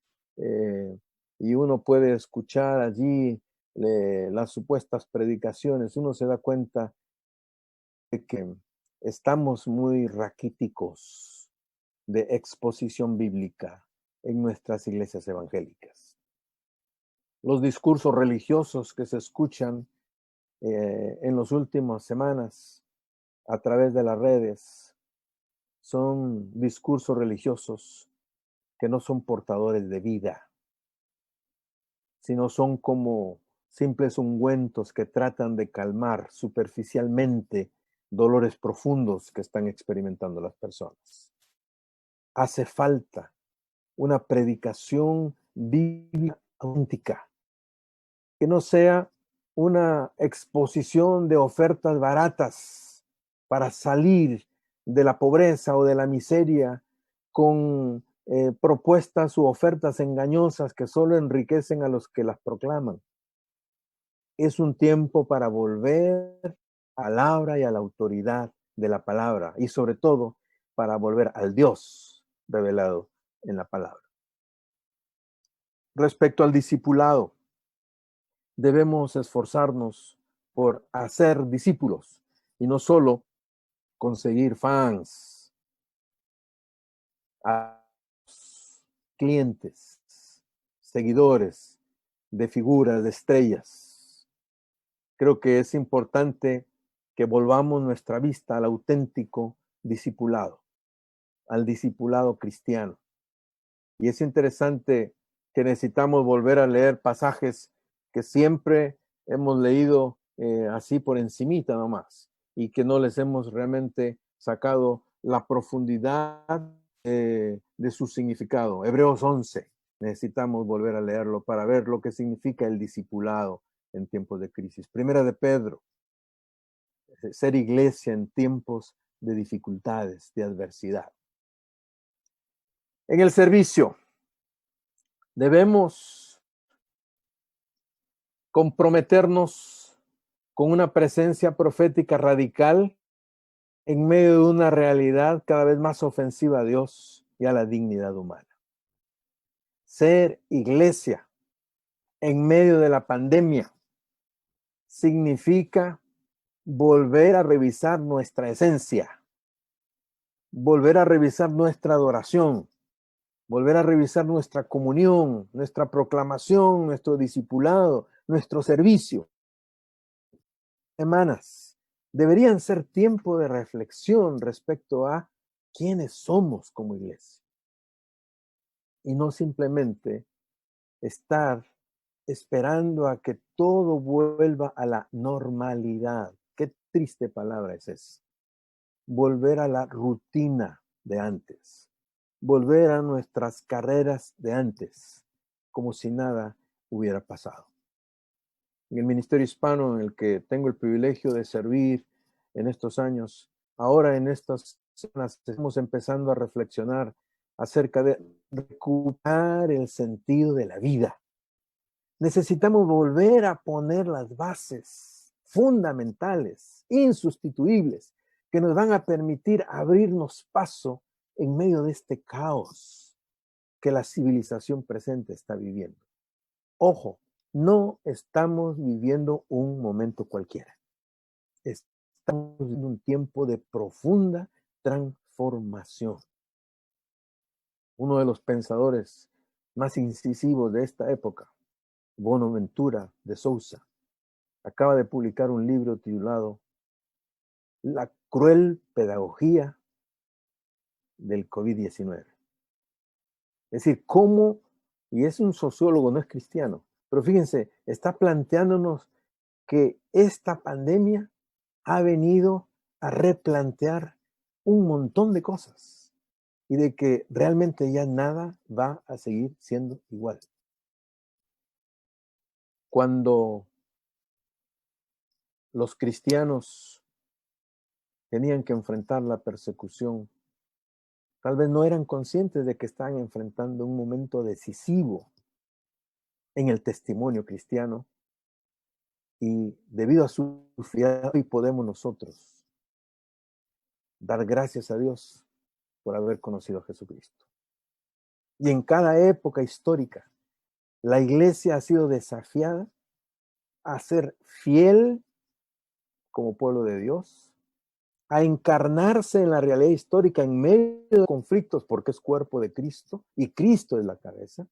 C: y uno puede escuchar allí las supuestas predicaciones, uno se da cuenta de que estamos muy raquíticos de exposición bíblica en nuestras iglesias evangélicas. Los discursos religiosos que se escuchan en las últimas semanas a través de las redes son discursos religiosos que no son portadores de vida, sino son como simples ungüentos que tratan de calmar superficialmente dolores profundos que están experimentando las personas. Hace falta una predicación bíblica auténtica, que no sea una exposición de ofertas baratas para salir de la pobreza o de la miseria con propuestas u ofertas engañosas que solo enriquecen a los que las proclaman. Es un tiempo para volver a la obra y a la autoridad de la palabra, y sobre todo para volver al Dios revelado en la palabra. Respecto al discipulado, debemos esforzarnos por hacer discípulos y no solo conseguir fans, clientes, seguidores de figuras, de estrellas. Creo que es importante que volvamos nuestra vista al auténtico discipulado, al discipulado cristiano. Y es interesante que necesitamos volver a leer pasajes que siempre hemos leído así por encimita nomás, y que no les hemos realmente sacado la profundidad de su significado. Hebreos 11, necesitamos volver a leerlo para ver lo que significa el discipulado en tiempos de crisis. Primera de Pedro, ser iglesia en tiempos de dificultades, de adversidad. En el servicio, debemos comprometernos con una presencia profética radical en medio de una realidad cada vez más ofensiva a Dios y a la dignidad humana. Ser iglesia en medio de la pandemia significa volver a revisar nuestra esencia, volver a revisar nuestra adoración, volver a revisar nuestra comunión, nuestra proclamación, nuestro discipulado, nuestro servicio. Hermanas, deberían ser tiempo de reflexión respecto a quiénes somos como iglesia. Y no simplemente estar esperando a que todo vuelva a la normalidad. Qué triste palabra es esa. Volver a la rutina de antes. Volver a nuestras carreras de antes, como si nada hubiera pasado. En el Ministerio Hispano, en el que tengo el privilegio de servir en estos años, ahora en estas semanas estamos empezando a reflexionar acerca de recuperar el sentido de la vida. Necesitamos volver a poner las bases fundamentales, insustituibles, que nos van a permitir abrirnos paso en medio de este caos que la civilización presente está viviendo. Ojo, no estamos viviendo un momento cualquiera. Estamos viviendo un tiempo de profunda transformación. Uno de los pensadores más incisivos de esta época, Bonaventura de Sousa, acaba de publicar un libro titulado La cruel pedagogía del COVID-19. Es decir, cómo, y es un sociólogo, no es cristiano, Pero fíjense, está planteándonos que esta pandemia ha venido a replantear un montón de cosas y de que realmente ya nada va a seguir siendo igual. Cuando los cristianos tenían que enfrentar la persecución, tal vez no eran conscientes de que estaban enfrentando un momento decisivo en el testimonio cristiano, y debido a su fidelidad hoy podemos nosotros dar gracias a Dios por haber conocido a Jesucristo. Y en cada época histórica, la iglesia ha sido desafiada a ser fiel como pueblo de Dios, a encarnarse en la realidad histórica en medio de conflictos, porque es cuerpo de Cristo y Cristo es la cabeza,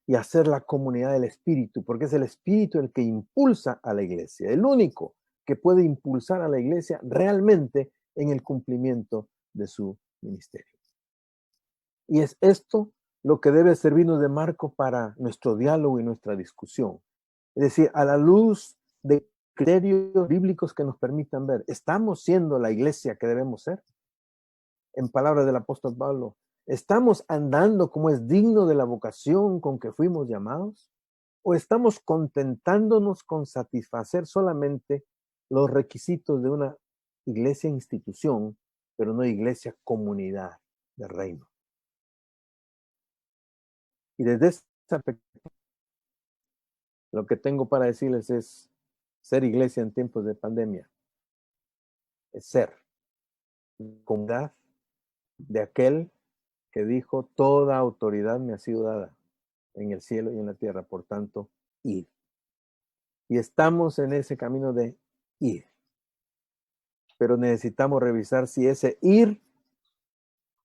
C: y a ser la comunidad del Espíritu, porque es el Espíritu el que impulsa a la iglesia, el único que puede impulsar a la iglesia realmente en el cumplimiento de su ministerio. Y es esto lo que debe servirnos de marco para nuestro diálogo y nuestra discusión. Es decir, a la luz de criterios bíblicos que nos permitan ver, ¿estamos siendo la iglesia que debemos ser? En palabras del apóstol Pablo, ¿estamos andando como es digno de la vocación con que fuimos llamados? ¿O estamos contentándonos con satisfacer solamente los requisitos de una iglesia institución, pero no iglesia comunidad de reino? Y desde esta perspectiva, lo que tengo para decirles es, ser iglesia en tiempos de pandemia es ser comunidad de aquel que dijo, toda autoridad me ha sido dada en el cielo y en la tierra, por tanto, id. Y estamos en ese camino de ir. Pero necesitamos revisar si ese ir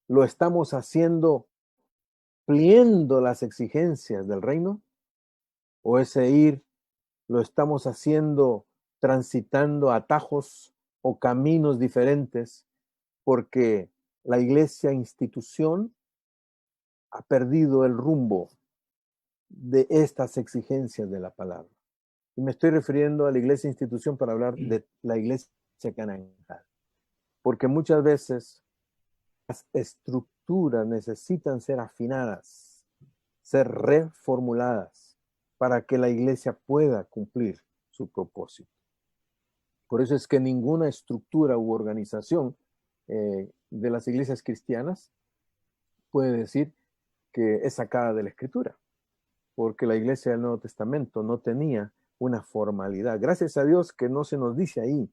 C: lo estamos haciendo cumpliendo las exigencias del reino, o ese ir lo estamos haciendo transitando atajos o caminos diferentes, porque la iglesia institución ha perdido el rumbo de estas exigencias de la palabra. Y me estoy refiriendo a la iglesia institución para hablar de la iglesia cananal. Porque muchas veces las estructuras necesitan ser afinadas, ser reformuladas para que la iglesia pueda cumplir su propósito. Por eso es que ninguna estructura u organización de las iglesias cristianas puede decir que es sacada de la Escritura, porque la iglesia del Nuevo Testamento no tenía una formalidad. Gracias a Dios que no se nos dice ahí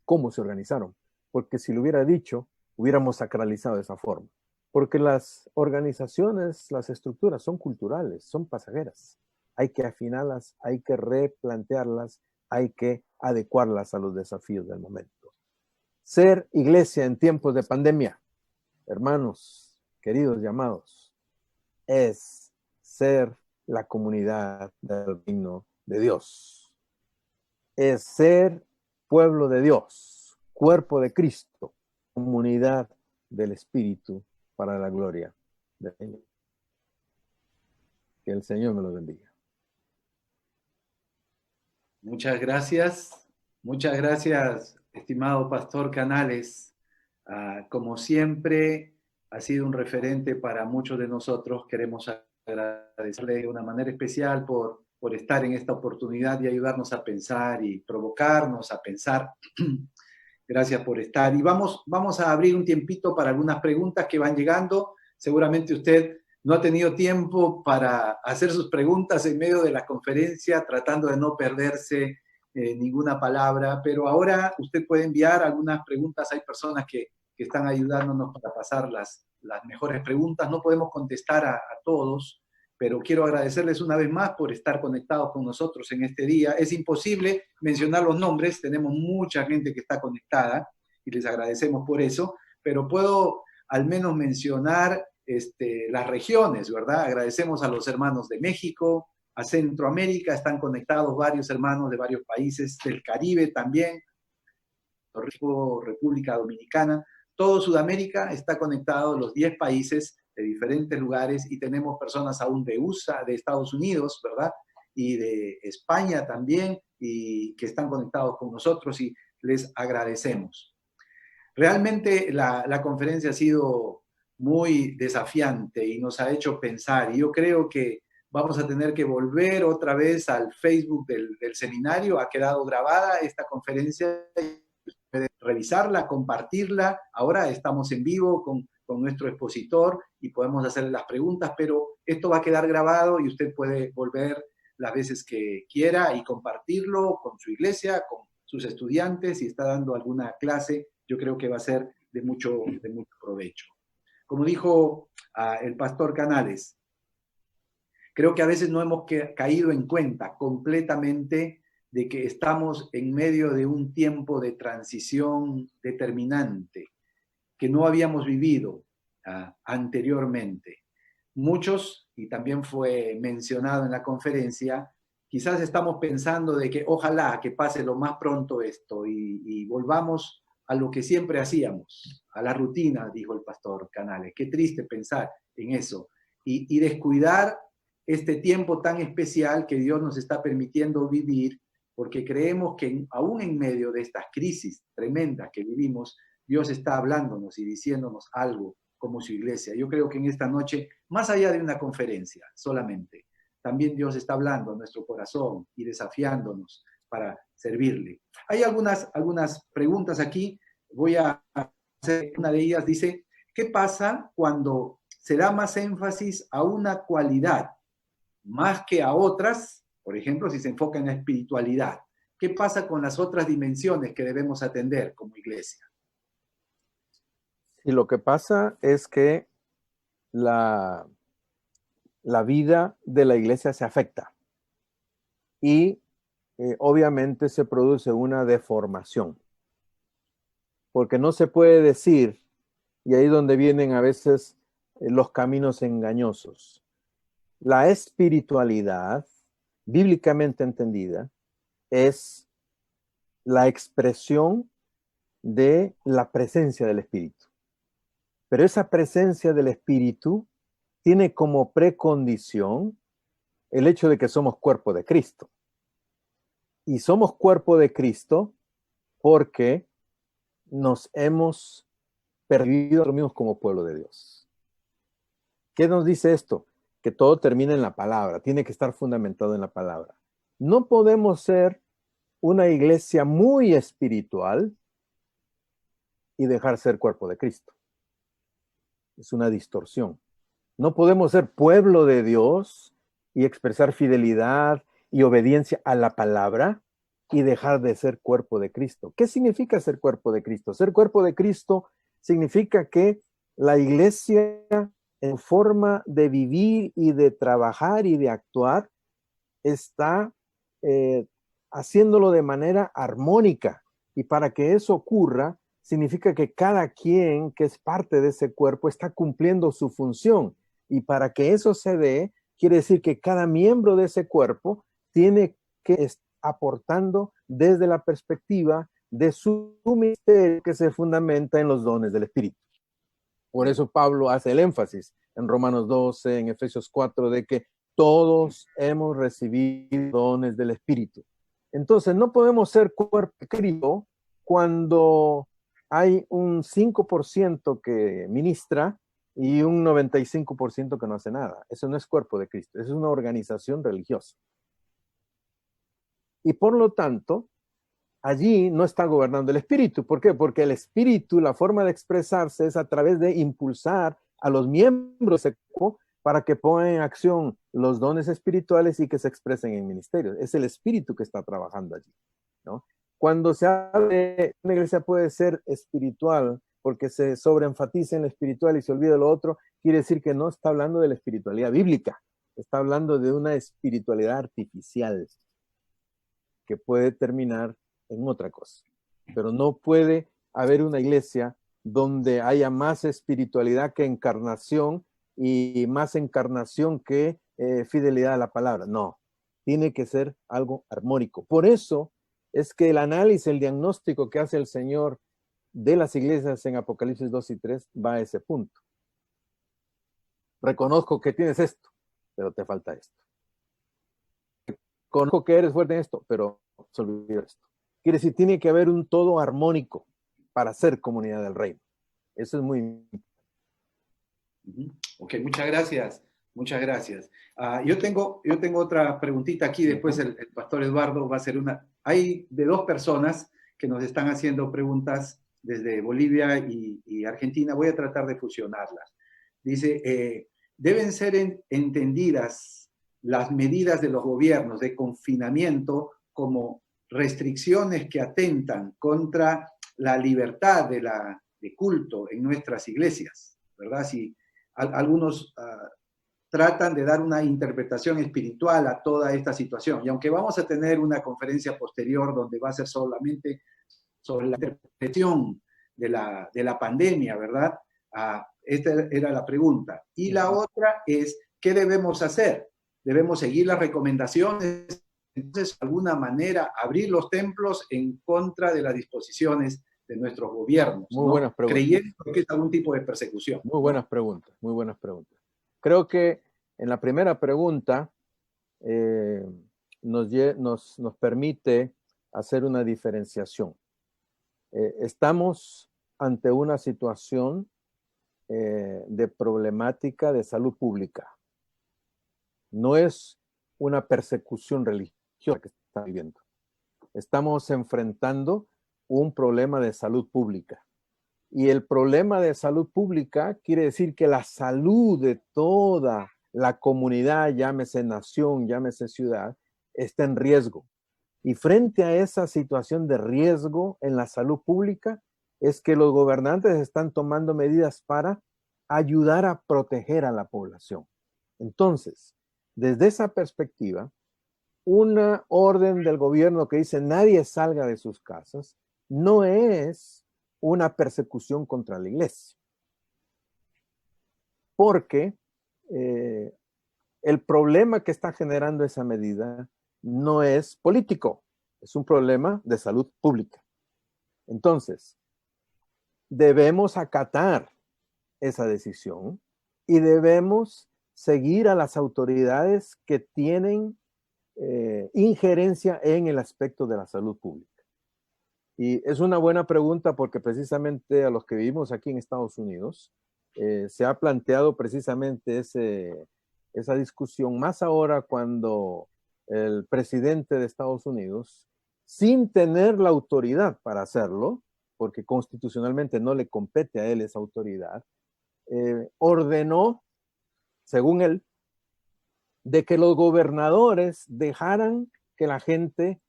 C: cómo se organizaron, porque si lo hubiera dicho, hubiéramos sacralizado de esa forma. Porque las organizaciones, las estructuras son culturales, son pasajeras. Hay que afinarlas, hay que replantearlas, hay que adecuarlas a los desafíos del momento. Ser iglesia en tiempos de pandemia, hermanos, queridos y amados, es ser la comunidad del reino de Dios. Es ser pueblo de Dios, cuerpo de Cristo, comunidad del Espíritu para la gloria de Dios. Que el Señor me lo bendiga.
A: Muchas gracias, estimado Pastor Canales. Como siempre, ha sido un referente para muchos de nosotros. Queremos agradecerle de una manera especial por estar en esta oportunidad y ayudarnos a pensar y provocarnos a pensar. Gracias por estar. Y vamos a abrir un tiempito para algunas preguntas que van llegando. Seguramente usted no ha tenido tiempo para hacer sus preguntas en medio de la conferencia, tratando de no perderse ninguna palabra, pero ahora usted puede enviar algunas preguntas. Hay personas que están ayudándonos para pasar las mejores preguntas. No podemos contestar a todos, pero quiero agradecerles una vez más por estar conectados con nosotros en este día. Es imposible mencionar los nombres, tenemos mucha gente que está conectada y les agradecemos por eso, pero puedo al menos mencionar las regiones, ¿verdad? Agradecemos a los hermanos de México, a Centroamérica, están conectados varios hermanos de varios países, del Caribe también, República Dominicana, todo Sudamérica está conectado, los 10 países de diferentes lugares, y tenemos personas aún de USA, de Estados Unidos, ¿verdad? y de España también, y que están conectados con nosotros, y les agradecemos. Realmente la conferencia ha sido muy desafiante y nos ha hecho pensar, y yo creo que vamos a tener que volver otra vez al Facebook del seminario. Ha quedado grabada esta conferencia, puede revisarla, compartirla. Ahora estamos en vivo con nuestro expositor y podemos hacerle las preguntas, pero esto va a quedar grabado y usted puede volver las veces que quiera y compartirlo con su iglesia, con sus estudiantes. Si está dando alguna clase, yo creo que va a ser de mucho provecho. Como dijo el pastor Canales, creo que a veces no hemos caído en cuenta completamente de que estamos en medio de un tiempo de transición determinante que no habíamos vivido anteriormente. Muchos, y también fue mencionado en la conferencia, quizás estamos pensando de que ojalá que pase lo más pronto esto y volvamos a lo que siempre hacíamos, a la rutina, dijo el pastor Canales. Qué triste pensar en eso y descuidar este tiempo tan especial que Dios nos está permitiendo vivir, porque creemos que aún en medio de estas crisis tremendas que vivimos, Dios está hablándonos y diciéndonos algo como su iglesia. Yo creo que en esta noche, más allá de una conferencia solamente, también Dios está hablando a nuestro corazón y desafiándonos para servirle. Hay algunas preguntas aquí. Voy a hacer una de ellas. Dice, ¿qué pasa cuando se da más énfasis a una cualidad más que a otras? Por ejemplo, si se enfoca en la espiritualidad, ¿qué pasa con las otras dimensiones que debemos atender como iglesia?
C: Y lo que pasa es que la vida de la iglesia se afecta y obviamente se produce una deformación. Porque no se puede decir, y ahí es donde vienen a veces los caminos engañosos. La espiritualidad, bíblicamente entendida, es la expresión de la presencia del Espíritu. Pero esa presencia del Espíritu tiene como precondición el hecho de que somos cuerpo de Cristo. Y somos cuerpo de Cristo porque nos hemos perdido nosotros mismos como pueblo de Dios. ¿Qué nos dice esto? Que todo termina en la palabra, tiene que estar fundamentado en la palabra. No podemos ser una iglesia muy espiritual y dejar ser cuerpo de Cristo. Es una distorsión. No podemos ser pueblo de Dios y expresar fidelidad y obediencia a la palabra y dejar de ser cuerpo de Cristo. ¿Qué significa ser cuerpo de Cristo? Ser cuerpo de Cristo significa que la iglesia, en forma de vivir y de trabajar y de actuar, está haciéndolo de manera armónica. Y para que eso ocurra, significa que cada quien que es parte de ese cuerpo está cumpliendo su función. Y para que eso se dé, quiere decir que cada miembro de ese cuerpo tiene que estar aportando desde la perspectiva de su ministerio que se fundamenta en los dones del Espíritu. Por eso Pablo hace el énfasis en Romanos 12, en Efesios 4, de que todos hemos recibido dones del Espíritu. Entonces, no podemos ser cuerpo de Cristo cuando hay un 5% que ministra y un 95% que no hace nada. Eso no es cuerpo de Cristo, eso es una organización religiosa. Y por lo tanto, allí no está gobernando el Espíritu. ¿Por qué? Porque el Espíritu, la forma de expresarse es a través de impulsar a los miembros de ese cuerpo para que pongan en acción los dones espirituales y que se expresen en ministerios. Es el Espíritu que está trabajando allí, ¿no? Cuando se habla de una iglesia puede ser espiritual porque se sobreenfatiza en lo espiritual y se olvida lo otro, quiere decir que no está hablando de la espiritualidad bíblica, está hablando de una espiritualidad artificial que puede terminar en otra cosa. Pero no puede haber una iglesia donde haya más espiritualidad que encarnación y más encarnación que fidelidad a la palabra. No, tiene que ser algo armónico. Por eso es que el análisis, el diagnóstico que hace el Señor de las iglesias en Apocalipsis 2 y 3 va a ese punto. Reconozco que tienes esto, pero te falta esto. conozco que eres fuerte en esto, pero se olvidó esto. Quiere decir, tiene que haber un todo armónico para ser comunidad del reino. Eso es muy importante.
A: Ok, muchas gracias. Muchas gracias. Yo tengo otra preguntita aquí, después el pastor Eduardo va a hacer una. Hay de dos personas que nos están haciendo preguntas desde Bolivia y Argentina. Voy a tratar de fusionarlas. Dice, deben ser entendidas las medidas de los gobiernos de confinamiento como restricciones que atentan contra la libertad de culto en nuestras iglesias, ¿verdad? Si algunos tratan de dar una interpretación espiritual a toda esta situación. Y aunque vamos a tener una conferencia posterior donde va a ser solamente sobre la interpretación de la pandemia, ¿verdad? Esta era la pregunta. Y la otra es, ¿qué debemos hacer? ¿Debemos seguir las recomendaciones? Entonces, de alguna manera, abrir los templos en contra de las disposiciones de nuestros gobiernos,
C: Muy
A: ¿no?
C: buenas preguntas.
A: Creyendo que es algún tipo de persecución.
C: Muy buenas preguntas, muy buenas preguntas. Creo que en la primera pregunta nos permite hacer una diferenciación. Estamos ante una situación de problemática de salud pública. No es una persecución religiosa que estamos viviendo. Estamos enfrentando un problema de salud pública. Y el problema de salud pública quiere decir que la salud de toda la comunidad, llámese nación, llámese ciudad, está en riesgo. Y frente a esa situación de riesgo en la salud pública, es que los gobernantes están tomando medidas para ayudar a proteger a la población. Entonces, desde esa perspectiva, una orden del gobierno que dice nadie salga de sus casas no es una persecución contra la iglesia. Porque el problema que está generando esa medida no es político, es un problema de salud pública. Entonces, debemos acatar esa decisión y debemos seguir a las autoridades que tienen injerencia en el aspecto de la salud pública. Y es una buena pregunta porque precisamente a los que vivimos aquí en Estados Unidos se ha planteado precisamente esa discusión, más ahora cuando el presidente de Estados Unidos, sin tener la autoridad para hacerlo, porque constitucionalmente no le compete a él esa autoridad, ordenó, según él, de que los gobernadores dejaran que la gente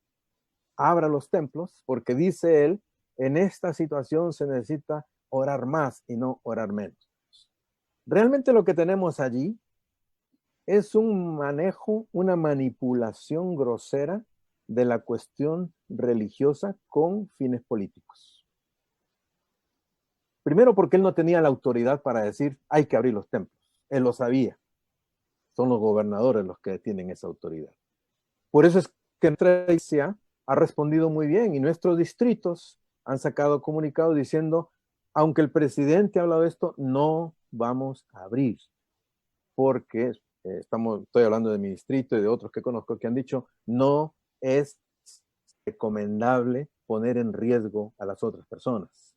C: abra los templos, porque dice él, en esta situación se necesita orar más y no orar menos. Realmente lo que tenemos allí es un manejo, una manipulación grosera de la cuestión religiosa con fines políticos. Primero porque él no tenía la autoridad para decir hay que abrir los templos. Él lo sabía. Son los gobernadores los que tienen esa autoridad. Por eso es que nuestra iglesia ha respondido muy bien y nuestros distritos han sacado comunicados diciendo, aunque el presidente ha hablado de esto, no vamos a abrir. Porque estoy hablando de mi distrito y de otros que conozco que han dicho, no es recomendable poner en riesgo a las otras personas.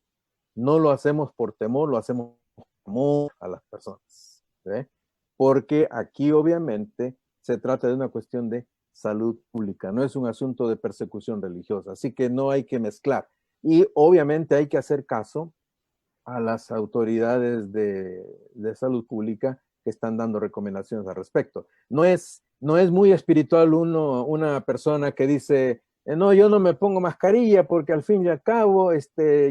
C: No lo hacemos por temor, lo hacemos por amor a las personas. ¿Ve? Porque aquí obviamente se trata de una cuestión de salud pública, no es un asunto de persecución religiosa, así que no hay que mezclar. Y obviamente hay que hacer caso a las autoridades de salud pública que están dando recomendaciones al respecto. No es muy espiritual una persona que dice, no, yo no me pongo mascarilla porque al fin y al cabo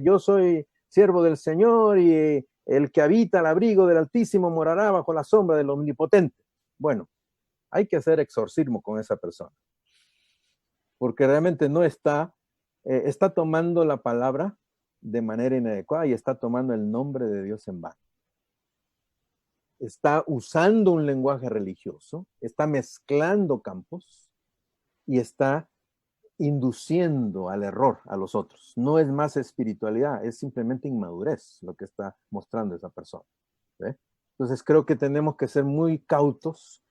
C: yo soy siervo del Señor y el que habita al abrigo del Altísimo morará bajo la sombra del Omnipotente. Bueno, hay que hacer exorcismo con esa persona, porque realmente no está tomando la palabra de manera inadecuada y está tomando el nombre de Dios en vano. Está usando un lenguaje religioso, está mezclando campos y está induciendo al error a los otros. No es más espiritualidad, es simplemente inmadurez lo que está mostrando esa persona. ¿Ve? Entonces creo que tenemos que ser muy cautos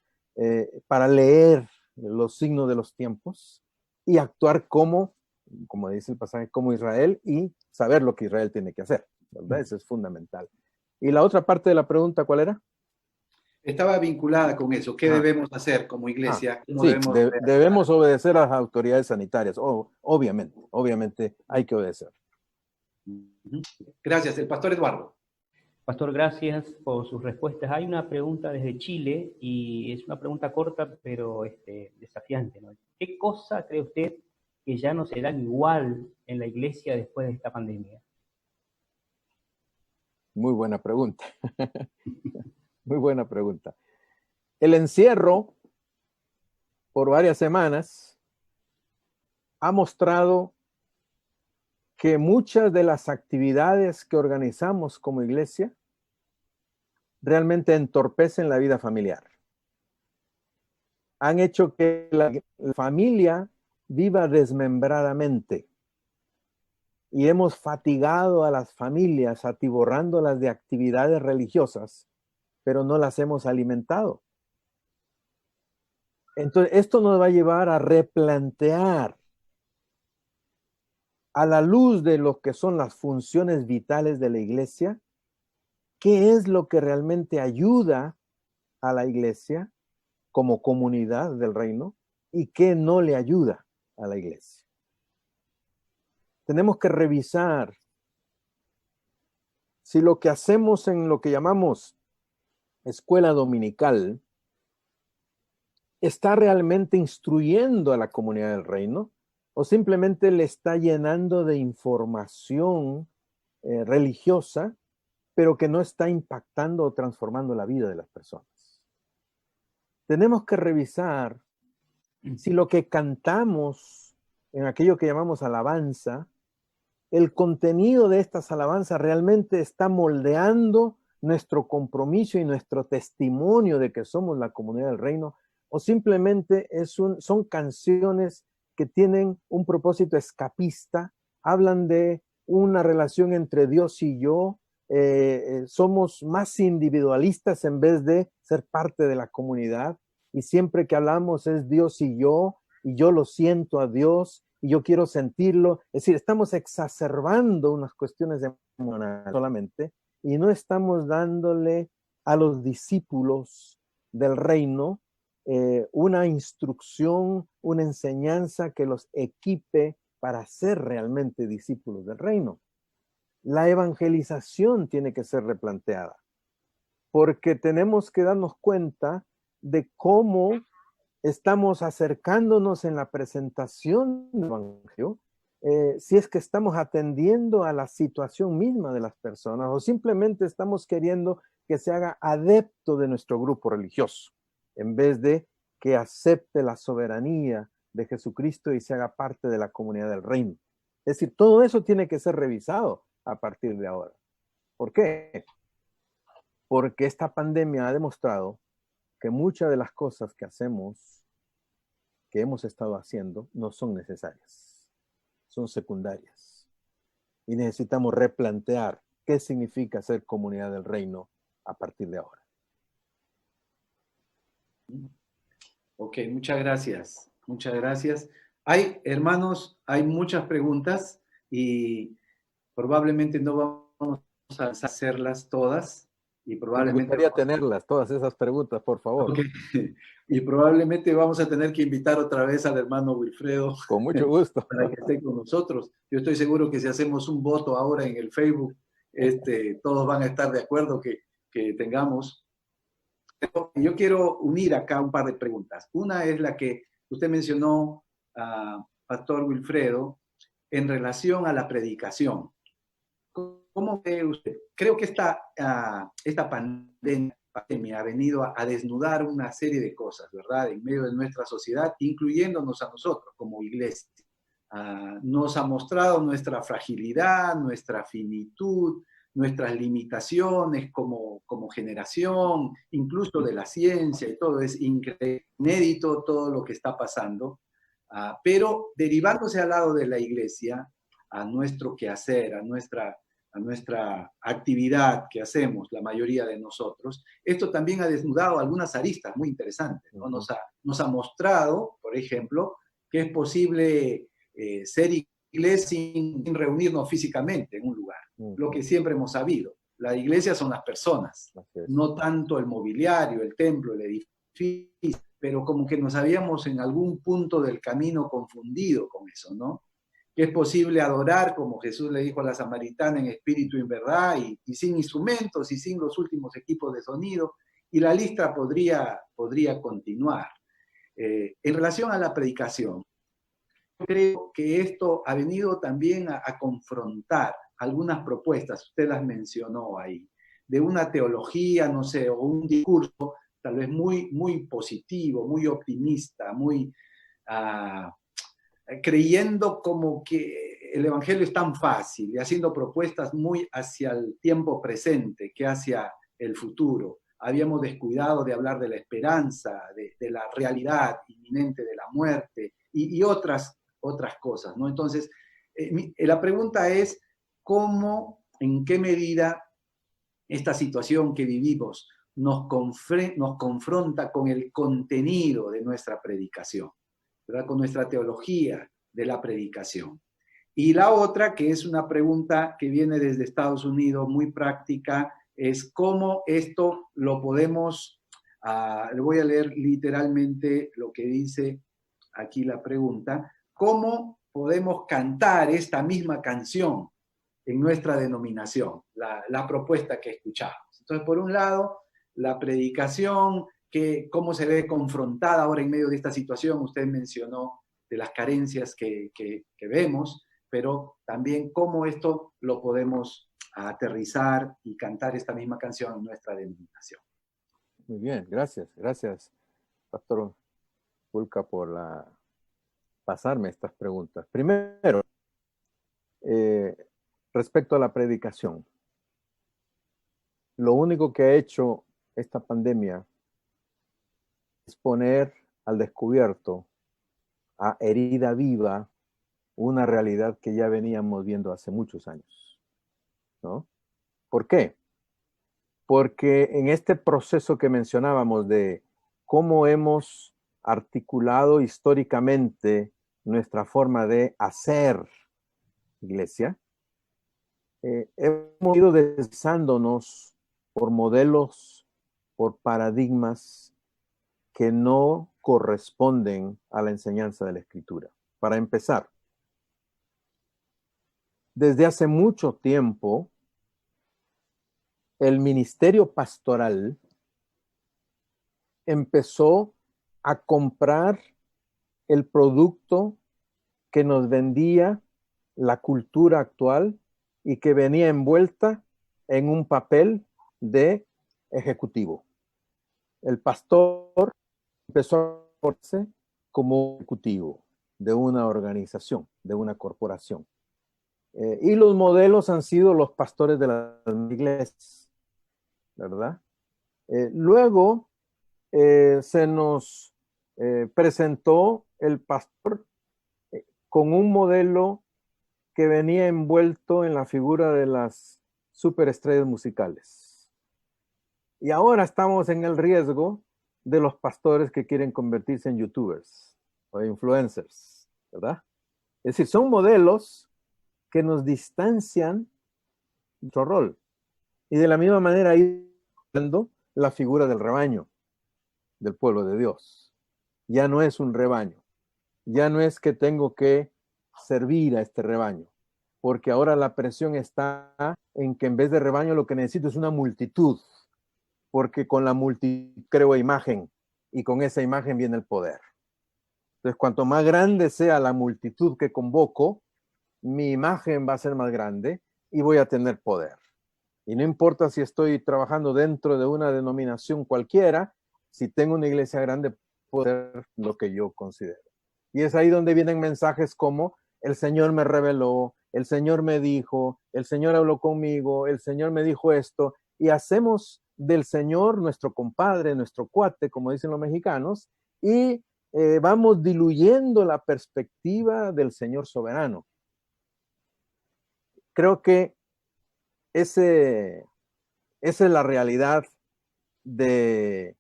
C: para leer los signos de los tiempos y actuar como dice el pasaje, como Israel y saber lo que Israel tiene que hacer, ¿verdad? Eso es fundamental. ¿Y la otra parte de la pregunta cuál era?
A: Estaba vinculada con eso. ¿Qué debemos hacer como iglesia? ¿Cómo
C: sí,
A: debemos
C: debemos obedecer a las autoridades sanitarias. Obviamente hay que obedecer.
A: Gracias. El pastor Eduardo.
B: Pastor, gracias por sus respuestas. Hay una pregunta desde Chile y es una pregunta corta pero desafiante, ¿no? ¿Qué cosa cree usted que ya no será igual en la iglesia después de esta pandemia?
C: Muy buena pregunta. Muy buena pregunta. El encierro por varias semanas ha mostrado que muchas de las actividades que organizamos como iglesia realmente entorpecen la vida familiar. Han hecho que la familia viva desmembradamente y hemos fatigado a las familias atiborrándolas de actividades religiosas, pero no las hemos alimentado. Entonces, esto nos va a llevar a replantear a la luz de lo que son las funciones vitales de la iglesia, qué es lo que realmente ayuda a la iglesia como comunidad del reino y qué no le ayuda a la iglesia. Tenemos que revisar si lo que hacemos en lo que llamamos escuela dominical está realmente instruyendo a la comunidad del reino o simplemente le está llenando de información religiosa, pero que no está impactando o transformando la vida de las personas. Tenemos que revisar si lo que cantamos en aquello que llamamos alabanza, el contenido de estas alabanzas realmente está moldeando nuestro compromiso y nuestro testimonio de que somos la comunidad del reino, o simplemente son canciones que tienen un propósito escapista, hablan de una relación entre Dios y yo, somos más individualistas en vez de ser parte de la comunidad, y siempre que hablamos es Dios y yo lo siento a Dios, y yo quiero sentirlo. Es decir, estamos exacerbando unas cuestiones emocionales solamente, y no estamos dándole a los discípulos del reino una instrucción, una enseñanza que los equipe para ser realmente discípulos del reino. La evangelización tiene que ser replanteada, porque tenemos que darnos cuenta de cómo estamos acercándonos en la presentación del evangelio, si es que estamos atendiendo a la situación misma de las personas o simplemente estamos queriendo que se haga adepto de nuestro grupo religioso, en vez de que acepte la soberanía de Jesucristo y se haga parte de la comunidad del reino. Es decir, todo eso tiene que ser revisado a partir de ahora. ¿Por qué? Porque esta pandemia ha demostrado que muchas de las cosas que hacemos, que hemos estado haciendo, no son necesarias, son secundarias. Y necesitamos replantear qué significa ser comunidad del reino a partir de ahora.
A: Ok, muchas gracias. Muchas gracias. Hermanos, hay muchas preguntas y probablemente no vamos a hacerlas todas. Y probablemente
C: me gustaría tenerlas, todas esas preguntas, por favor.
A: Okay. Y probablemente vamos a tener que invitar otra vez al hermano Wilfredo.
C: Con mucho gusto.
A: Para que esté con nosotros. Yo estoy seguro que si hacemos un voto ahora en el Facebook, todos van a estar de acuerdo que tengamos. Pero yo quiero unir acá un par de preguntas. Una es la que usted mencionó, Pastor Wilfredo, en relación a la predicación. ¿Cómo ve usted? Creo que esta pandemia ha venido a desnudar una serie de cosas, ¿verdad? En medio de nuestra sociedad, incluyéndonos a nosotros como iglesia. Nos ha mostrado nuestra fragilidad, nuestra finitud, nuestras limitaciones como generación, incluso de la ciencia y todo. Es inédito todo lo que está pasando, pero derivándose al lado de la iglesia, a nuestro quehacer, a nuestra a nuestra actividad que hacemos la mayoría de nosotros, esto también ha desnudado algunas aristas muy interesantes, ¿no? Nos ha mostrado, por ejemplo, que es posible ser iglesia sin reunirnos físicamente en un lugar, lo que siempre hemos sabido. La iglesia son las personas, no tanto el mobiliario, el templo, el edificio, pero como que nos habíamos en algún punto del camino confundido con eso, ¿no? Que es posible adorar, como Jesús le dijo a la samaritana, en espíritu y en verdad, y sin instrumentos y sin los últimos equipos de sonido, y la lista podría continuar. En relación a la predicación, creo que esto ha venido también a confrontar algunas propuestas, usted las mencionó ahí, de una teología, no sé, o un discurso tal vez muy positivo, muy optimista, muy creyendo como que el evangelio es tan fácil y haciendo propuestas muy hacia el tiempo presente que hacia el futuro. Habíamos descuidado de hablar de la esperanza, de la realidad inminente de la muerte y otras cosas, ¿no? Entonces, la pregunta es, ¿cómo, en qué medida esta situación que vivimos nos confronta con el contenido de nuestra predicación, ¿verdad? Con nuestra teología de la predicación? Y la otra, que es una pregunta que viene desde Estados Unidos, muy práctica, es cómo esto lo podemos, le voy a leer literalmente lo que dice aquí la pregunta, ¿cómo podemos cantar esta misma canción en nuestra denominación, la propuesta que escuchamos? Entonces, por un lado, la predicación, cómo se ve confrontada ahora en medio de esta situación, usted mencionó de las carencias que vemos, pero también cómo esto lo podemos aterrizar y cantar esta misma canción en nuestra denominación.
C: Muy bien, gracias, Pastor Hulka, por pasarme estas preguntas. Primero, respecto a la predicación, lo único que ha hecho esta pandemia es poner al descubierto, a herida viva, una realidad que ya veníamos viendo hace muchos años, ¿no? ¿Por qué? Porque en este proceso que mencionábamos de cómo hemos articulado históricamente nuestra forma de hacer iglesia, hemos ido deslizándonos por modelos, por paradigmas que no corresponden a la enseñanza de la Escritura. Para empezar, desde hace mucho tiempo, el ministerio pastoral empezó a comprar el producto que nos vendía la cultura actual y que venía envuelta en un papel de ejecutivo. El pastor empezó a verse como ejecutivo de una organización, de una corporación. Y los modelos han sido los pastores de las iglesias, ¿verdad? Luego se nos presentó el pastor con un modelo que venía envuelto en la figura de las superestrellas musicales. Y ahora estamos en el riesgo de los pastores que quieren convertirse en youtubers o influencers, ¿verdad? Es decir, son modelos que nos distancian de nuestro rol. Y de la misma manera ir viendo la figura del rebaño, del pueblo de Dios. Ya no es un rebaño. Ya no es que tengo que servir a este rebaño, porque ahora la presión está en que en vez de rebaño lo que necesito es una multitud, porque con la multitud creo imagen y con esa imagen viene el poder. Entonces, cuanto más grande sea la multitud que convoco, mi imagen va a ser más grande y voy a tener poder. Y no importa si estoy trabajando dentro de una denominación cualquiera, si tengo una iglesia grande, puedo hacer lo que yo considero. Y es ahí donde vienen mensajes como: el Señor me reveló, el Señor me dijo, el Señor habló conmigo, el Señor me dijo esto, y hacemos del Señor nuestro compadre, nuestro cuate, como dicen los mexicanos, y vamos diluyendo la perspectiva del Señor soberano. Creo que esa es la realidad de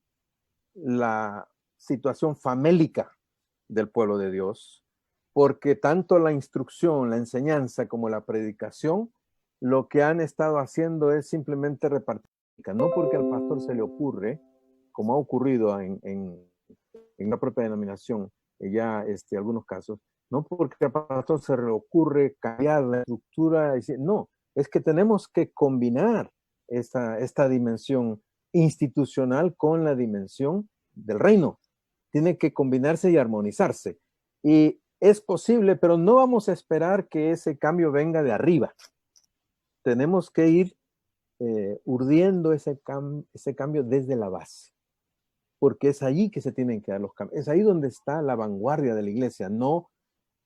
C: la situación famélica del pueblo de Dios, porque tanto la instrucción, la enseñanza como la predicación, lo que han estado haciendo es simplemente repartir, no porque al pastor se le ocurre, como ha ocurrido en la propia denominación, ya algunos casos, no porque al pastor se le ocurre cambiar la estructura, no, es que tenemos que combinar esta dimensión institucional con la dimensión del reino. Tiene que combinarse y armonizarse. Y es posible, pero no vamos a esperar que ese cambio venga de arriba. Tenemos que ir urdiendo ese cambio desde la base, porque es allí que se tienen que dar los cambios. Es ahí donde está la vanguardia de la iglesia, no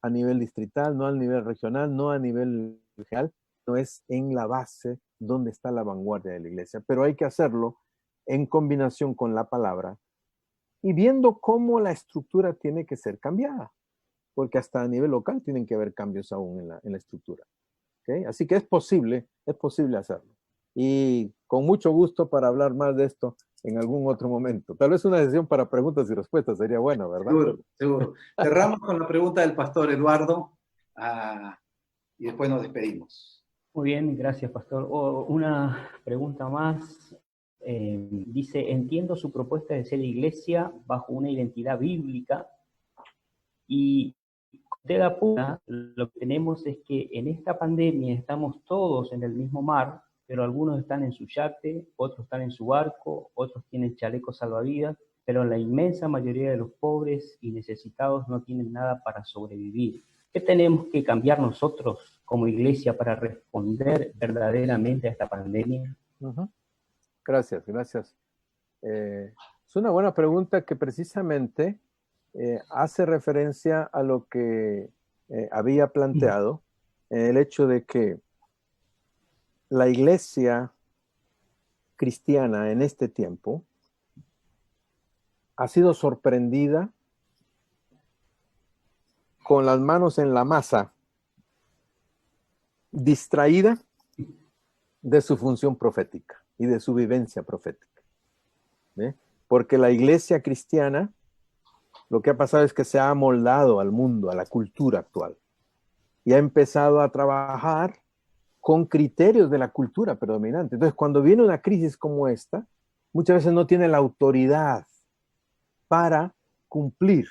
C: a nivel distrital, no a nivel regional, no a nivel regional, no, es en la base donde está la vanguardia de la iglesia. Pero hay que hacerlo en combinación con la palabra y viendo cómo la estructura tiene que ser cambiada, porque hasta a nivel local tienen que haber cambios aún en la estructura. ¿Okay? Así que es posible hacerlo. Y con mucho gusto para hablar más de esto en algún otro momento. Tal vez una sesión para preguntas y respuestas sería bueno, ¿verdad?
A: Seguro, seguro. Cerramos con la pregunta del pastor Eduardo y después nos despedimos.
B: Muy bien, gracias, pastor. Una pregunta más. Dice, entiendo su propuesta de ser iglesia bajo una identidad bíblica y de la pura, lo que tenemos es que en esta pandemia estamos todos en el mismo mar, pero algunos están en su yate, otros están en su barco, otros tienen chalecos salvavidas, pero la inmensa mayoría de los pobres y necesitados no tienen nada para sobrevivir. ¿Qué tenemos que cambiar nosotros como iglesia para responder verdaderamente a esta pandemia?
C: Gracias. Es una buena pregunta que precisamente hace referencia a lo que había planteado, el hecho de que la iglesia cristiana en este tiempo ha sido sorprendida con las manos en la masa, distraída de su función profética y de su vivencia profética. ¿Ve? Porque la iglesia cristiana, lo que ha pasado es que se ha amoldado al mundo, a la cultura actual, y ha empezado a trabajar con criterios de la cultura predominante. Entonces, cuando viene una crisis como esta, muchas veces no tiene la autoridad para cumplir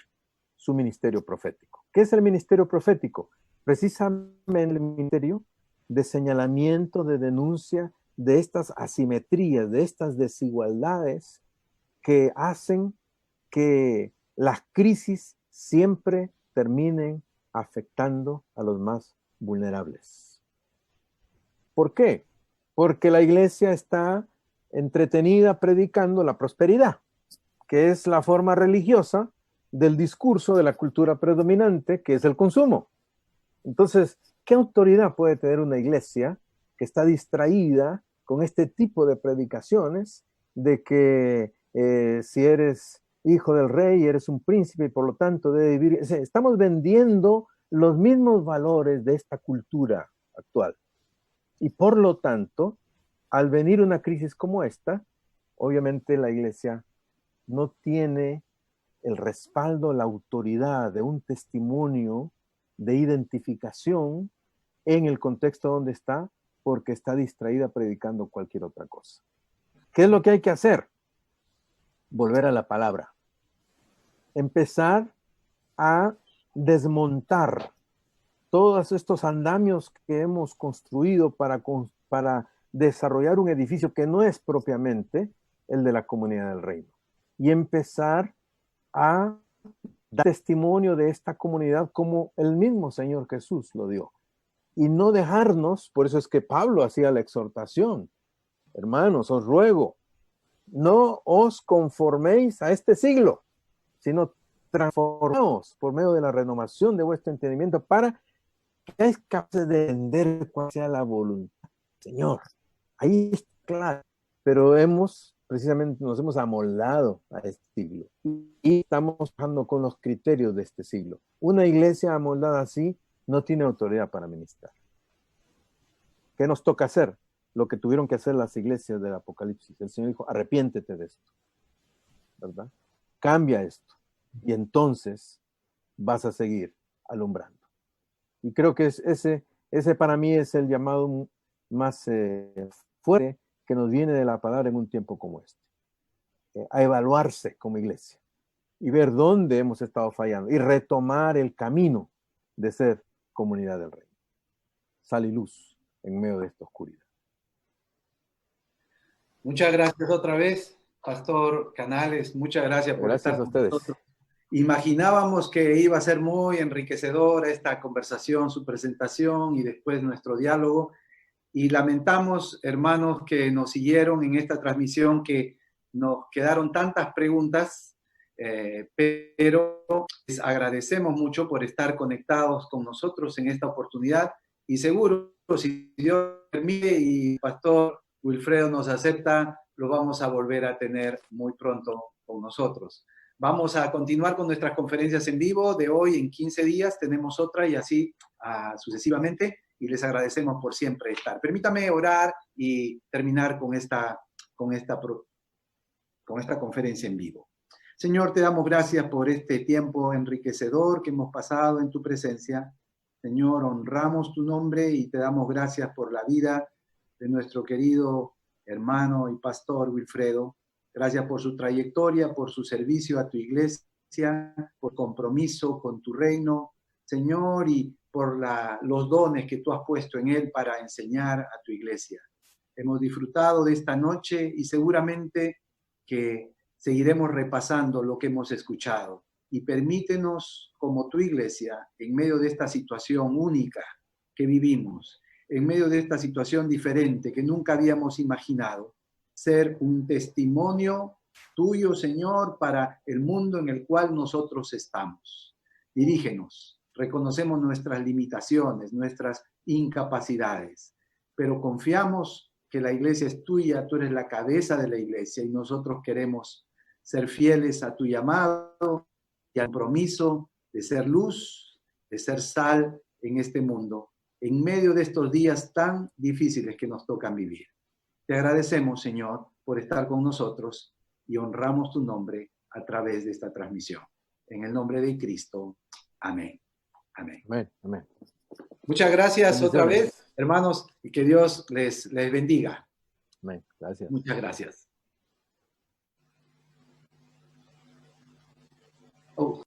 C: su ministerio profético. ¿Qué es el ministerio profético? Precisamente el ministerio de señalamiento, de denuncia de estas asimetrías, de estas desigualdades que hacen que las crisis siempre terminen afectando a los más vulnerables. ¿Por qué? Porque la iglesia está entretenida predicando la prosperidad, que es la forma religiosa del discurso de la cultura predominante, que es el consumo. Entonces, ¿qué autoridad puede tener una iglesia que está distraída con este tipo de predicaciones de que si eres hijo del rey, eres un príncipe y por lo tanto debe vivir? Estamos vendiendo los mismos valores de esta cultura actual. Y por lo tanto, al venir una crisis como esta, obviamente la iglesia no tiene el respaldo, la autoridad de un testimonio de identificación en el contexto donde está, porque está distraída predicando cualquier otra cosa. ¿Qué es lo que hay que hacer? Volver a la palabra. Empezar a desmontar todos estos andamios que hemos construido para desarrollar un edificio que no es propiamente el de la comunidad del reino. Y empezar a dar testimonio de esta comunidad como el mismo Señor Jesús lo dio. Y no dejarnos, por eso es que Pablo hacía la exhortación: hermanos, os ruego, no os conforméis a este siglo, sino transformaos por medio de la renovación de vuestro entendimiento para que seáis capaces de entender cuál sea la voluntad del Señor. Ahí está claro, pero precisamente nos hemos amoldado a este siglo y estamos trabajando con los criterios de este siglo. Una iglesia amoldada así no tiene autoridad para ministrar. ¿Qué nos toca hacer? lo que tuvieron que hacer las iglesias del Apocalipsis. El Señor dijo, arrepiéntete de esto, ¿verdad? Cambia esto, y entonces vas a seguir alumbrando. Y creo que ese para mí es el llamado más fuerte que nos viene de la palabra en un tiempo como este. A evaluarse como iglesia y ver dónde hemos estado fallando y retomar el camino de ser comunidad del reino. Sal y luz en medio de esta oscuridad.
A: Muchas gracias otra vez, Pastor Canales. Muchas gracias por
C: Gracias
A: estar
C: a ustedes.
A: con nosotros. Imaginábamos que iba a ser muy enriquecedora esta conversación, su presentación y después nuestro diálogo. Y lamentamos, hermanos, que nos siguieron en esta transmisión, que nos quedaron tantas preguntas, pero les agradecemos mucho por estar conectados con nosotros en esta oportunidad. Y seguro, si Dios permite y Pastor Wilfredo nos acepta, lo vamos a volver a tener muy pronto con nosotros. Vamos a continuar con nuestras conferencias en vivo de hoy. En 15 días tenemos otra y así sucesivamente. Y les agradecemos por siempre estar. Permítame orar y terminar con esta conferencia en vivo. Señor, te damos gracias por este tiempo enriquecedor que hemos pasado en tu presencia. Señor, honramos tu nombre y te damos gracias por la vida de nuestro querido hermano y pastor Wilfredo. Gracias por su trayectoria, por su servicio a tu iglesia, por compromiso con tu reino, Señor, y por los dones que tú has puesto en él para enseñar a tu iglesia. Hemos disfrutado de esta noche y seguramente que seguiremos repasando lo que hemos escuchado. Y permítenos, como tu iglesia, en medio de esta situación única que vivimos, en medio de esta situación diferente que nunca habíamos imaginado, ser un testimonio tuyo, Señor, para el mundo en el cual nosotros estamos. Dirígenos. Reconocemos nuestras limitaciones, nuestras incapacidades, pero confiamos que la iglesia es tuya, tú eres la cabeza de la iglesia y nosotros queremos ser fieles a tu llamado y al compromiso de ser luz, de ser sal en este mundo, en medio de estos días tan difíciles que nos tocan vivir. Te agradecemos, Señor, por estar con nosotros y honramos tu nombre a través de esta transmisión. En el nombre de Cristo. Amén. Amén.
C: Amén. Amén.
A: Muchas gracias otra vez, hermanos, y que Dios les bendiga.
C: Amén. Gracias.
A: Muchas gracias. Oh.